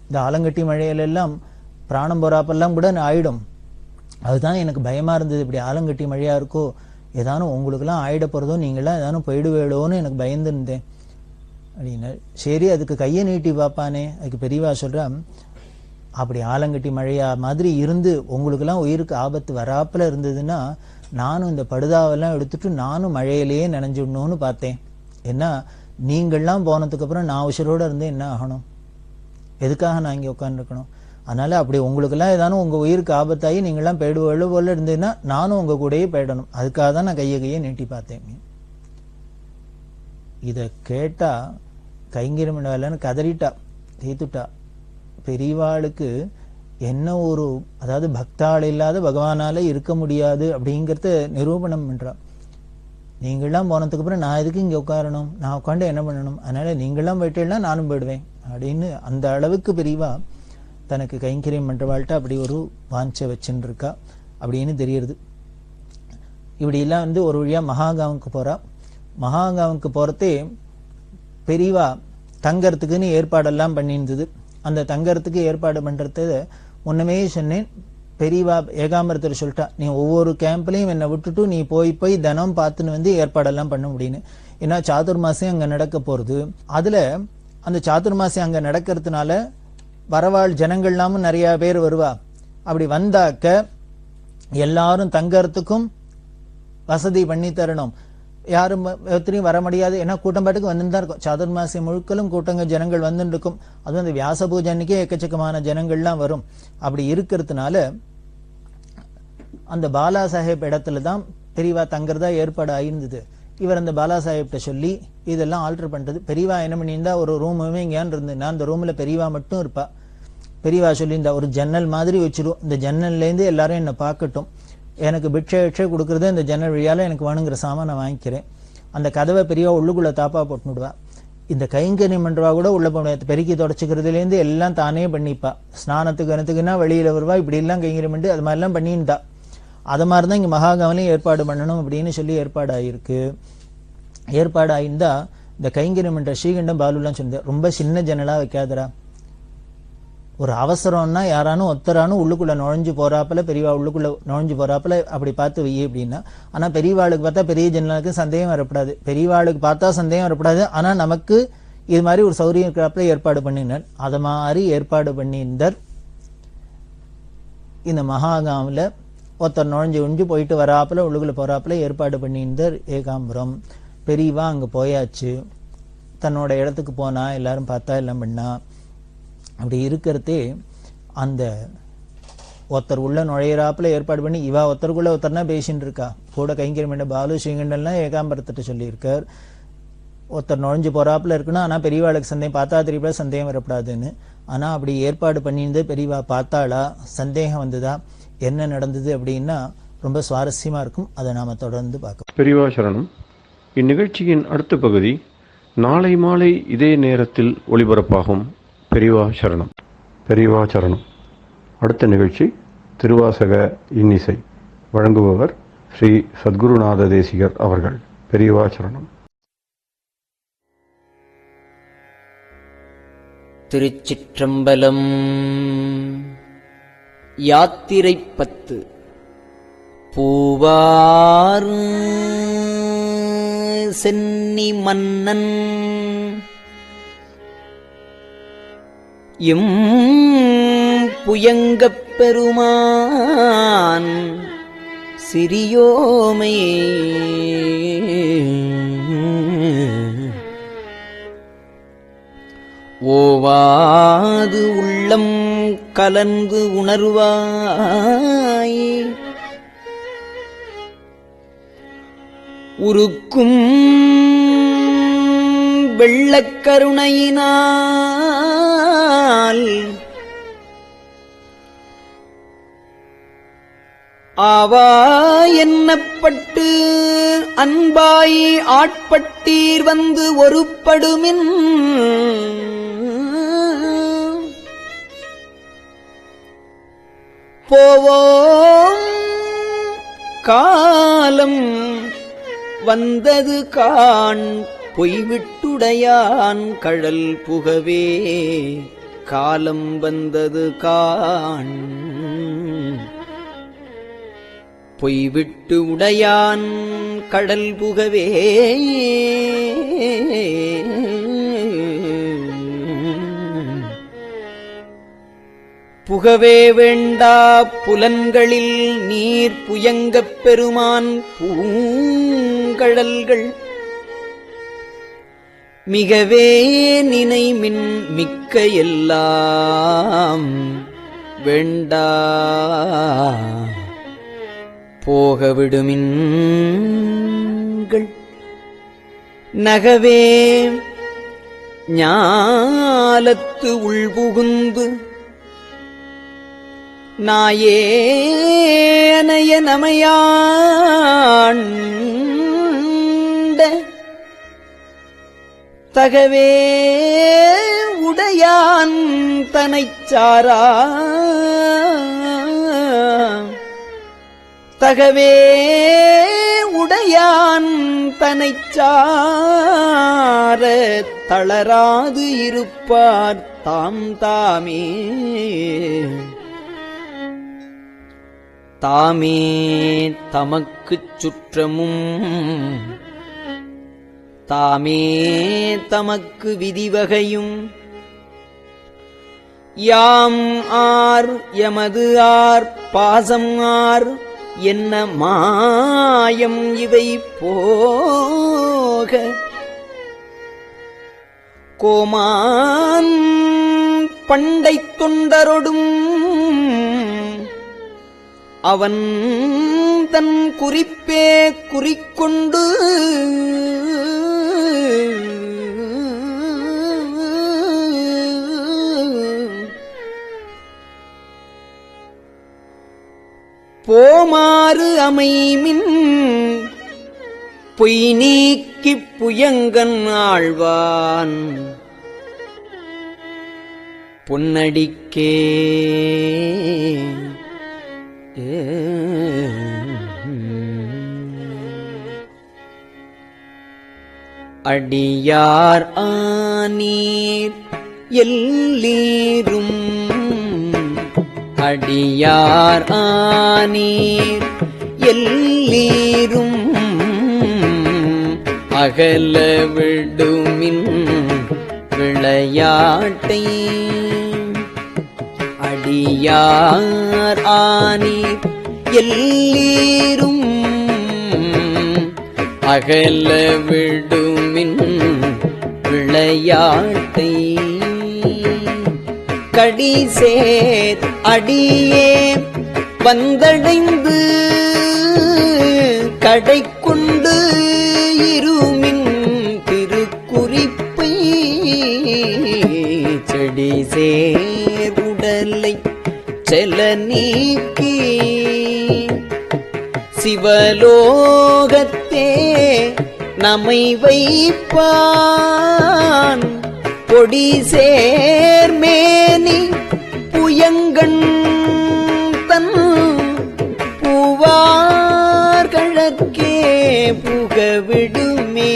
இந்த ஆலங்கட்டி மழையிலெல்லாம் பிராணம் போறாப்பெல்லாம் கூட ஆயிடும். அதுதான் எனக்கு பயமா இருந்தது. இப்படி ஆலங்கட்டி மழையா இருக்கோ, ஏதானும் உங்களுக்கெல்லாம் ஆயிட போறதோ, நீங்களாம் ஏதானும் போயிடுவேளோன்னு எனக்கு பயந்து இருந்தேன் அப்படின்னு. சரி, அதுக்கு கையை நீட்டி பார்ப்பானே. அதுக்கு பெரியவா சொல்றா, அப்படி ஆலங்கட்டி மழையா மாதிரி இருந்து உங்களுக்கெல்லாம் உயிருக்கு ஆபத்து வராப்புல இருந்ததுன்னா நானும் இந்த படுதாவெல்லாம் எடுத்துட்டு நானும் மழையிலேயே நனைஞ்சிடணும்னு பார்த்தேன். ஏன்னா நீங்கள்லாம் போனதுக்கு அப்புறம் நான் உஷரோட இருந்து என்ன ஆகணும்? எதுக்காக நான் இங்கே உட்காந்துருக்கணும்? அதனால அப்படி உங்களுக்கெல்லாம் ஏதானும் உங்க உயிருக்கு ஆபத்தாகி நீங்கள்லாம் போயிடுவோ போல இருந்ததுன்னா நானும் உங்க கூடயே போயிடணும். அதுக்காக தான் நான் கையை நீட்டி பார்த்தேன். இதை கேட்டா கைங்கரிமண்டலன்னு கதறிட்டா, தீத்துட்டா. பெரியவாளுக்கு என்ன ஒரு, அதாவது பக்தாள் இல்லாத பகவானால இருக்க முடியாது அப்படிங்கிறத நிரூபணம் பண்றா. நீங்கள்லாம் போனதுக்கு அப்புறம் நான் எதுக்கு இங்க உட்காரணும்? நான் உட்காந்து என்ன பண்ணணும்? அதனால நீங்கள்லாம் போயிட்டேன்னா நானும் போயிடுவேன் அப்படின்னு அந்த அளவுக்கு பெரியவா தனக்கு கைங்கரியம் பண்றவாள்கிட்ட அப்படி ஒரு வாஞ்சை வச்சுன்னு இருக்கா அப்படின்னு தெரியுது. இப்படி எல்லாம் ஒரு வழியா மகாகாவுக்கு போறா. மகாகாவுக்கு போறதே பெரியவா தங்கறதுக்குன்னு ஏற்பாடெல்லாம் பண்ணியிருந்தது. அந்த தங்கறதுக்கு ஏற்பாடு பண்றது முன்னமே சொன்னேன். பெரியவா ஏகாம்பரத்தில் சொல்லிட்டா, நீ ஒவ்வொரு கேம்ப்லயும் என்னை விட்டுட்டு நீ போய் தினம் பார்த்துன்னு ஏற்பாடெல்லாம் பண்ண முடியும்னு. ஏன்னா சாதுர்மாசியம் அங்க நடக்க போறது. அதுல அந்த சாதுர்மாசியம் அங்க நடக்கிறதுனால வரவாள் ஜனங்கள்லாமும் நிறைய பேர் வருவா. அப்படி வந்தாக்க எல்லாரும் தங்கறதுக்கும் வசதி பண்ணி தரணும். யாரும் எத்தனையும் வர முடியாது. ஏன்னா கூட்டம் பாட்டுக்கு வந்துன்னு தான் இருக்கும். சாதுர்மாசியம் முழுக்களும் கூட்டங்கள் ஜனங்கள் வந்துட்டு இருக்கும். அதுவும் அந்த வியாச பூஜை அன்னைக்கே எக்கச்சக்கமான ஜனங்கள்லாம் வரும். அப்படி இருக்கிறதுனால அந்த பாலா சாஹேப் இடத்துல தான் பெரியவா தங்கறதா ஏற்பாடு ஆயிருந்தது. இவர் அந்த பாலா சாஹேப்ட சொல்லி இதெல்லாம் ஆல்டர் பண்றது. பெரியவா என்ன பண்ணியிருந்தா, ஒரு ரூமுமே இங்கேன்னு இருந்ததுன்னா அந்த ரூம்ல பெரியவா மட்டும் இருப்பா. பெரியவா சொல்லியிருந்தா, ஒரு ஜன்னல் மாதிரி வச்சிரும், இந்த ஜன்னல்ல இருந்து எல்லாரும் என்ன பார்க்கட்டும், எனக்கு பிட்சை கொடுக்கறது இந்த ஜன்னல் வழியால எனக்கு வேணுங்கிற சாமான் நான் வாங்கிக்கிறேன். அந்த கதவை பெரியவா உள்ளுக்குள்ள தாப்பா போட்டுடுவா. இந்த கைங்கரியம் பண்றவா கூட உள்ள போன பெருக்கி தொடச்சுக்கிறதுலேருந்து எல்லாம் தானே பண்ணிப்பா. ஸ்நானத்துக்கு அனுத்துக்குன்னா வெளியில வருவா. இப்படி எல்லாம் கைங்கரியம் பண்ணி அது மாதிரிலாம் பண்ணியிருந்தா. அது மாதிரிதான் இங்க மகாகவனையும் ஏற்பாடு பண்ணணும் அப்படின்னு சொல்லி ஏற்பாடு ஆயிருக்கு. ஏற்பாடு ஆயிருந்தா இந்த கைங்கரியம் பண்ற ஸ்ரீகண்டம் பாலுலாம் சொன்னது, ரொம்ப சின்ன ஜன்னலா வைக்காதரா, ஒரு அவசரம்னா யாரானும் ஒத்தரானும் உள்ளுக்குள்ள நுழைஞ்சு போறாப்புல, பெரியவா உள்ளுக்குள்ள நுழைஞ்சு போறாப்புல அப்படி பார்த்து வையே அப்படின்னா. ஆனா பெரியவாளுக்கு பார்த்தா பெரிய ஜன்னலுக்கு சந்தேகம் வரப்படாது, பெரியவாளுக்கு பார்த்தா சந்தேகம் வரப்படாது. ஆனா நமக்கு இது மாதிரி ஒரு சௌரியம் இருக்கிறாப்புல ஏற்பாடு பண்ணினார். அது மாதிரி ஏற்பாடு பண்ணியிருந்தார். இந்த மகாகாமில் ஒருத்தர் நுழைஞ்சு போயிட்டு வராப்புல உள்ளுக்குள்ள போறாப்புல ஏற்பாடு பண்ணியிருந்தார் ஏகாம்பரம். பெரியவா அங்க போயாச்சு. தன்னோட இடத்துக்கு போனா எல்லாரும் பார்த்தா எல்லாம் பண்ணா. அப்படி இருக்கிறதே அந்த ஒருத்தர் உள்ள நுழையிறாப்புல ஏற்பாடு பண்ணி இவா ஒருத்தருக்குள்ள ஒருத்தர்னா பேசின்னு இருக்கா. கூட கைங்கரியம் பாலு ஸ்ரீகண்டன்லாம் ஏகாம்பரத்திட்ட சொல்லியிருக்கார், ஒருத்தர் நுழைஞ்சு போறாப்புல இருக்குன்னா. ஆனா பெரியவாளுக்கு சந்தேகம், பார்த்தா தெரியப்பட சந்தேகம் வரப்படாதுன்னு. ஆனா அப்படி ஏற்பாடு பண்ணியிருந்து பெரியவா பார்த்தாளா, சந்தேகம் வந்ததா, என்ன நடந்தது அப்படின்னா ரொம்ப சுவாரஸ்யமா இருக்கும். அதை நாம தொடர்ந்து பார்க்கலாம். பெரியவா சரணம். இந்நிகழ்ச்சியின் அடுத்த பகுதி நாளை மாலை இதே நேரத்தில் ஒளிபரப்பாகும். பெரியவா சரணம். பெரியவா சரணம். அடுத்த நிகழ்ச்சி திருவாசக இன்னிசை. வழங்குபவர் ஸ்ரீ சத்குருநாத தேசிகர் அவர்கள். பெரியவா சரணம். திருச்சிற்றம்பலம். யாத்திரை 10. பூவார் சென்னி மன்னன் எம் புயங்கப் பெருமான் சிறியோமை ஓவாது உள்ளம் கலந்து உணர்வாய் உருக்கும் வெள்ளக்கருணையினால் ஆவா என்னப்பட்டு அன்பாய் ஆட்பட்டீர் வந்து ஒருப்படுமின் போவோம் காலம் வந்தது காண் பொய்விட்டுடையான் கழல் புகவே காலம் வந்தது காண் பொய்விட்டு உடையான் கடல் புகவே புகவே வேண்டா புலன்களில் நீர் புயங்கப் பெருமான் பூங்கழல்கள் மிகவே நினைமின் மிக்க எல்லாம் வேண்டா போகவிடுமின்கள் நகவே ஞாலத்து உள்புகுந்து நாயேனைய நமையாண்ட தகவே உடையான் தனைச்சாரா தகவே உடையான் தனைச்சார தளராது இருப்பார் தாம் தாமே தாமே தமக்குச் சுற்றமும் தாமே தமக்கு விதிவகையும் யாம் ஆர் எமது ஆர் பாசம் ஆர் என்ன மாயம் இவை போக கோமான் பண்டைத் தொண்டரொடும் அவன் தன் குறிப்பே குறிக்கொண்டு போமாறு அமைமின் பொய் நீக்கிப் புயங்கன் ஆழ்வான் பொன்னடிக்கே அடியார் ஆனீர் எல்லீரும் அடியார் ஆனீர் எல்லீரும் அகல விடுமின் விளையாட்டை அடியார் ஆனீர் எல்லீரும் அகல விடுமின் விளையாட்டை கடிசேர் அடியே வந்தடைந்து கடை கொண்டு இருமின் திருக்குறிப்பை செடிசேர் உடலை செல நீக்கி சிவலோகத்தே நம்மை வைப்பான் பொடி சேர்மேனி புயங்கண் தன் பூவார்கழற்கே புகவிடுமே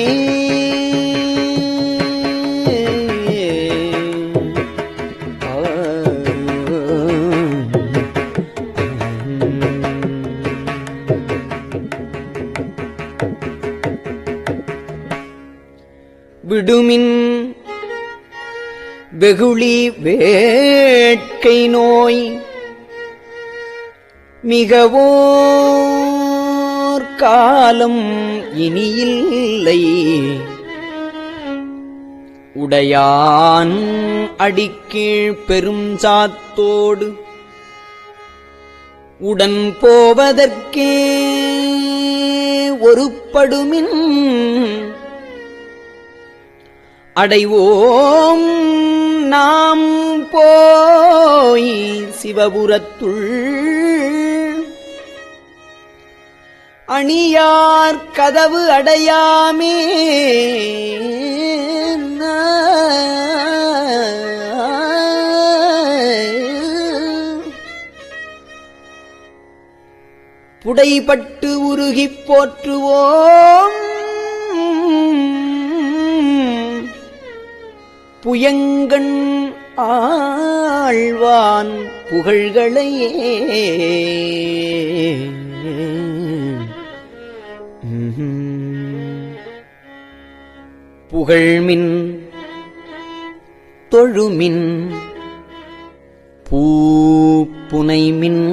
விடுமின் வெகுளி வேட்கை நோய் மிகவோர் காலம் இனியில்லை உடையான் அடிக்கீழ் பெரும் சாத்தோடு உடன் போவதற்கே ஒருப்படுமின் அடைவோம் நாம் போய் சிவபுரத்துள் அணியார் கதவு அடையாமே புடைபட்டு உருகிப் போற்றுவோம் புயங்கண் ஆழ்வான் புகழ்களையே புகழ்மின் தொழுமின் பூப்புனைமின்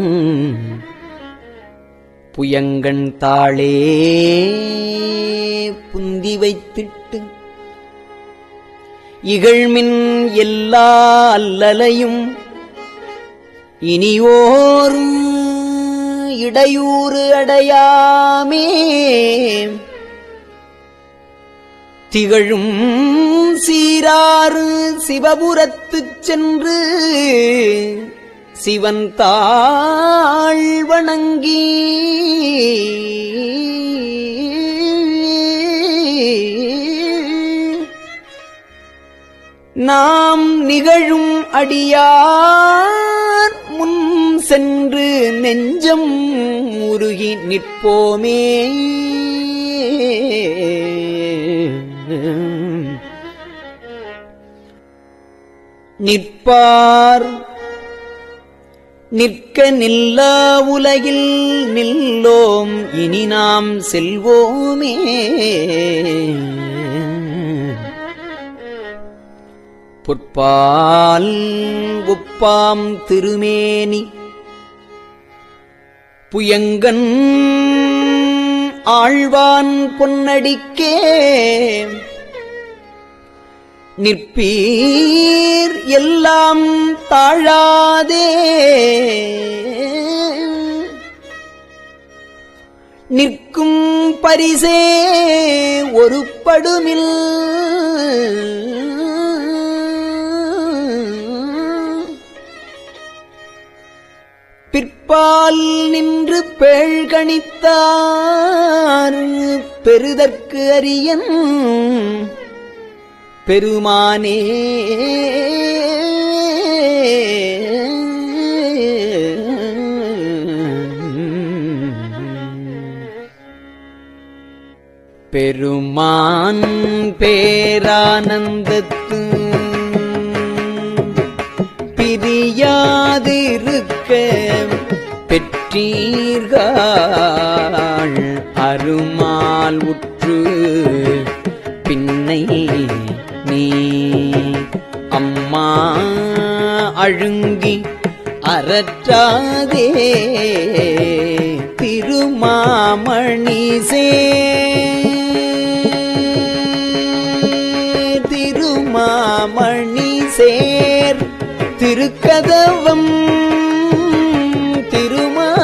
புயங்கண் தாளே புந்தி வைத்திட்டு இகழ்மின் எல்லா அல்லலையும் இனியோரும் இடையூறு அடையாமே திகழும் சீராறு சிவபுரத்துச் சென்று சிவன் தாழ் வணங்கி நாம் நிகழும் அடியார் முன் சென்று நெஞ்சம் உருகி நிற்போமே. நிற்பார் நிற்க நில்லா உலகில் நில்லோம் இனி நாம் செல்வோமே. பொற்பால் ஒப்பாம் திருமேனி புயங்கன் ஆழ்வான் பொன்னடிக்கே நிற்பீர் எல்லாம் தாழாதே நிற்கும் பரிசே ஒரு படுமில் பிற்பால் நின்று பேழ்கணித்தார் பெறுதற்கு அரியன் பெருமானே. பெருமான் பேரானந்தத்து பிரியாதிருக்க பெற்றீர்கள் அருமால் உற்று பின்னை நீ அம்மா அழுங்கி அரற்றாதே திருமாமணி சேர் திருக்கதவம்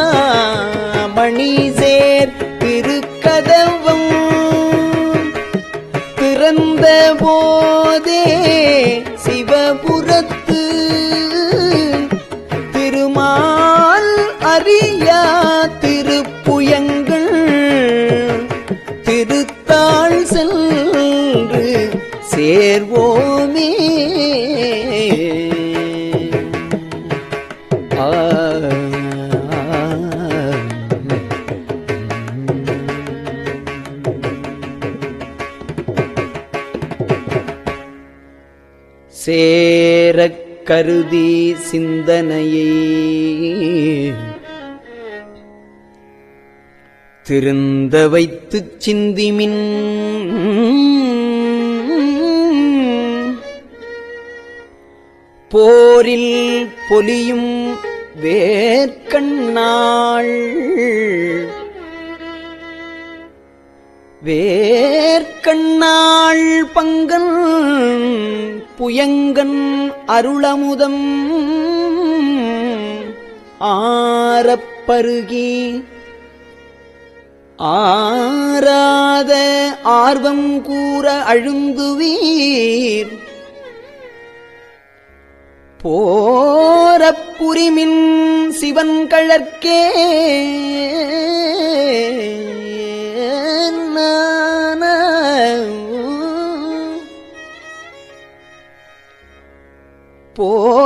திருமாமணி சேர் திருக்கதவம் திறந்த போதே சிவபுரத்து திருமால் அறியா திருப்புயங்கள் திருத்தாள் சென்று சேர்வோமே. சேரக் கருதி சிந்தனையை திருந்த வைத்துச் சிந்திமின் போரில் பொலியும் வேர்க்கண்ணாள் வேர்க்கண்ணாள் பங்கன் புயங்கன் அருளமுதம் ஆரப்பருகி ஆராத ஆர்வம் கூற அழுந்துவீர் போரப்புரிமின் சிவன் கழற்கே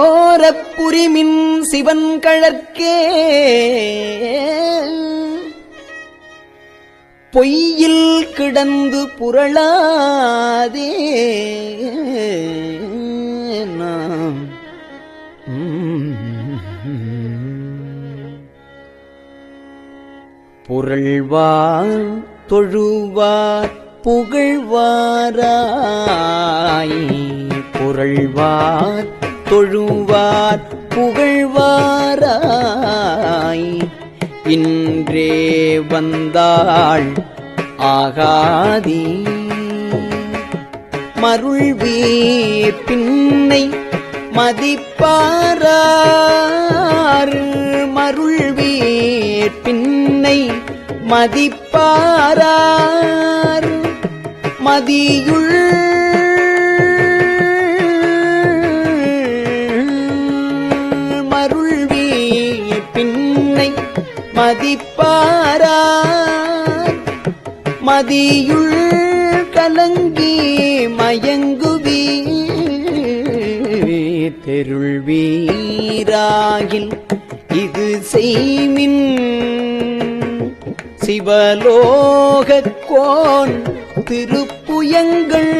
போரப்புரிமின் சிவன் கழற்கே பொய்யில் கிடந்து புரளாதே நாம் புரள்வார் தொழுவார் புகழ்வாராய். புரள்வார் தொழுவார் புகழ்வாராய். இன்றே வந்தாள் ஆகாதி மருள்வீர் பின்னை மதிப்பாரார். மருள்வீர் பின்னை மதிப்பாரார். மதியுள் மருள்வீர் பின்னை மதிப்பாரார். மதியுள் கலங்கி மயங்குவீர். தெருள்வீராகில் இது செய்மின் சிவலோகக்கோன் திருப்புயங்கள்.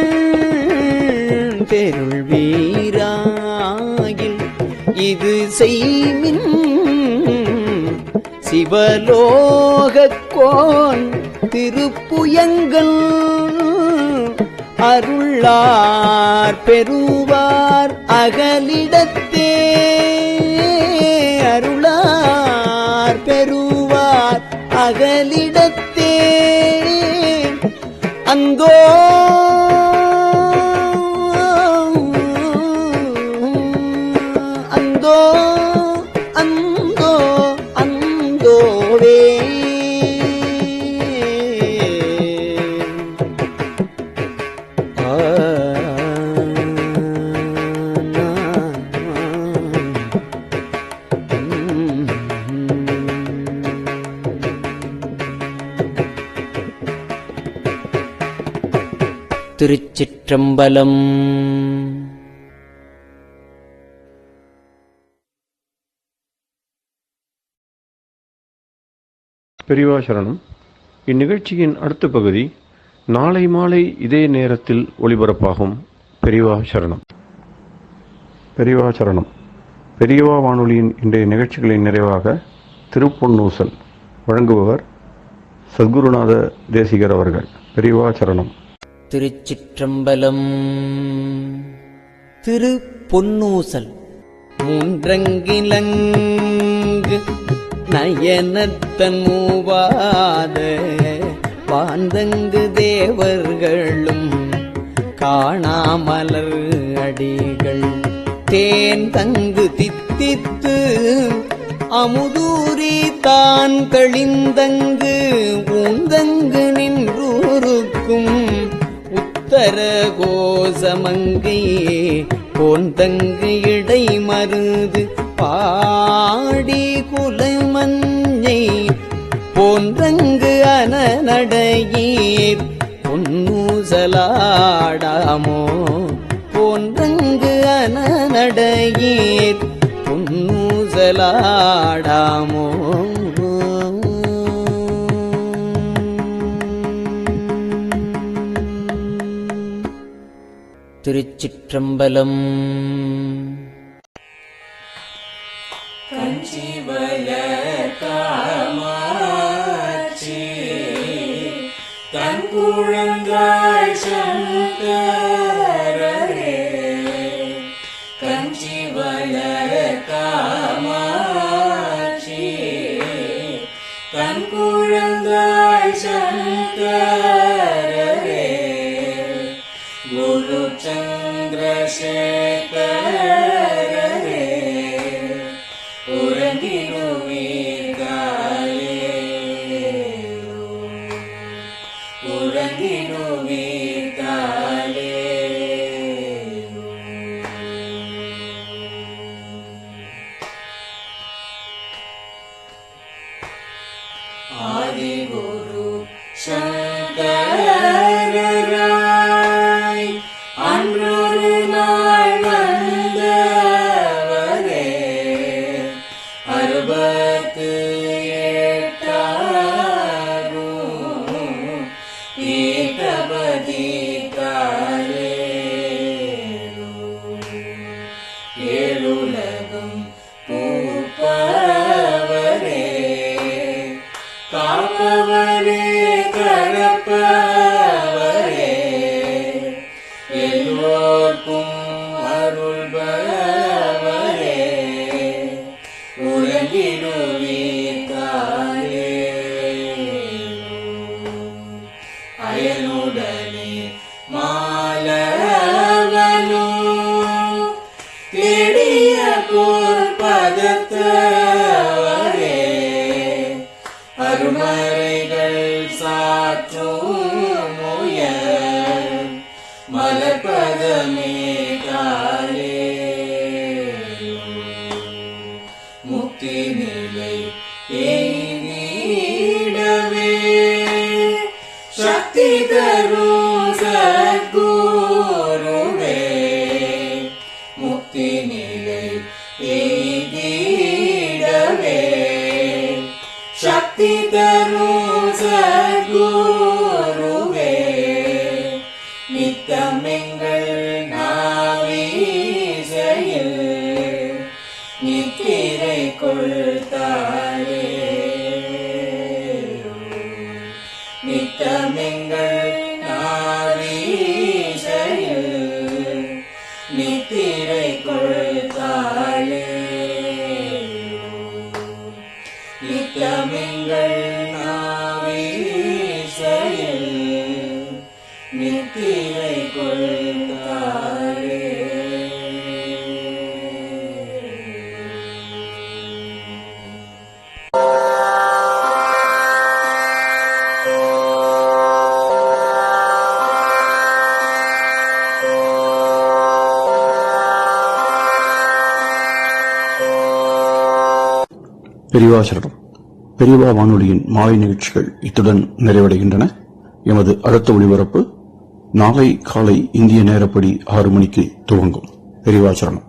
தெருள்வீராகில் இது செய்மின் சிவலோகக்கோன் திருப்புயங்கள். அருளார் பெறுவார் அகலிடத்தே. அருளார் பெறுவார் அகலிடத்தே. அந்தோ அந்தோ அந்தோ அந்தோவே. திருச்சிற்றம்பலம். பெரியவா சரணம். இந்நிகழ்ச்சியின் அடுத்த பகுதி நாளை மாலை இதே நேரத்தில் ஒளிபரப்பாகும். பெரியவா சரணம். பெரியவா சரணம். பெரியவா வானொலியின் இன்றைய நிகழ்ச்சிகளின் நிறைவாக திருப்பொன்னூசல் வழங்குபவர் சத்குருநாத தேசிகர் அவர்கள். பெரியவா சரணம். திருச்சிற்றம்பலம். திருப்பொன்னூசல். மூன்றங்கிலங்கு நயனத்தன் மூவாத வாந்தங்கு தேவர்களும் காணாமலர் அடிகள் தேன் தங்கு தித்தித்து அமுதூரி தான் தெளிந்தங்கு ஊந்தங்கு நின்றூருக்கும் உத்தர கோசமங்கை போந்தங்கு இடை மருது பாடி குலமஞ்சை போன்றங்கு அனநடையீர் பொன்னூசலாடாமோ. போன்றங்கு அனநடையீர் பொன்னூசலாடாமோ. திருச்சிற்றம்பலம். காமாட்சி தன் குழந்தாய் சங்கரரே. கஞ்சிவல காமாட்சி தன் குழந்தாய் சங்கரரே. குரு சந்திரசேகரரே உறங்கிடுவீர்களே. உறங்கிடுவீர்களே. ஆதிகுரு சங்கரராய் அன்றொரு நாள் வந்தவரே. 68 பீட்டபதி காலேரு. ஏழுலகம் பூப்பவரே காப்ப காப்பவரே கடப்பவரே எல்லோர்க்கும் அருள்பவரே உலகிடுவீர்காலே அயனுடனே மாலவனோ தேடிய பொற்பதத்தவரே அருமறைகள் சாற்றும் முயல் மலர்பதமே காலே முக்தி நிலை எய்திடவே சக்தி தரும் சத்குருவே முக்தி நிலை எய்திடவே சக்தி தரும் சத்குருவே நித்தமெங்கள் நாவீசையில் நித்திரை கொள்தாயே நித்தமெங்கள் நாவீசையில் நித்திரை கொள்தாயே நித்தமெங்கள் நாவீசையில் நித்திரை கொள்தாயே பெரியவா சரணம். பெரியவா வானொலியின் மாலை நிகழ்ச்சிகள் இத்துடன் நிறைவடைகின்றன. எமது அடுத்த ஒளிபரப்பு நாளை காலை இந்திய நேரப்படி 6 மணிக்கு துவங்கும். பெரியவா சரணம்.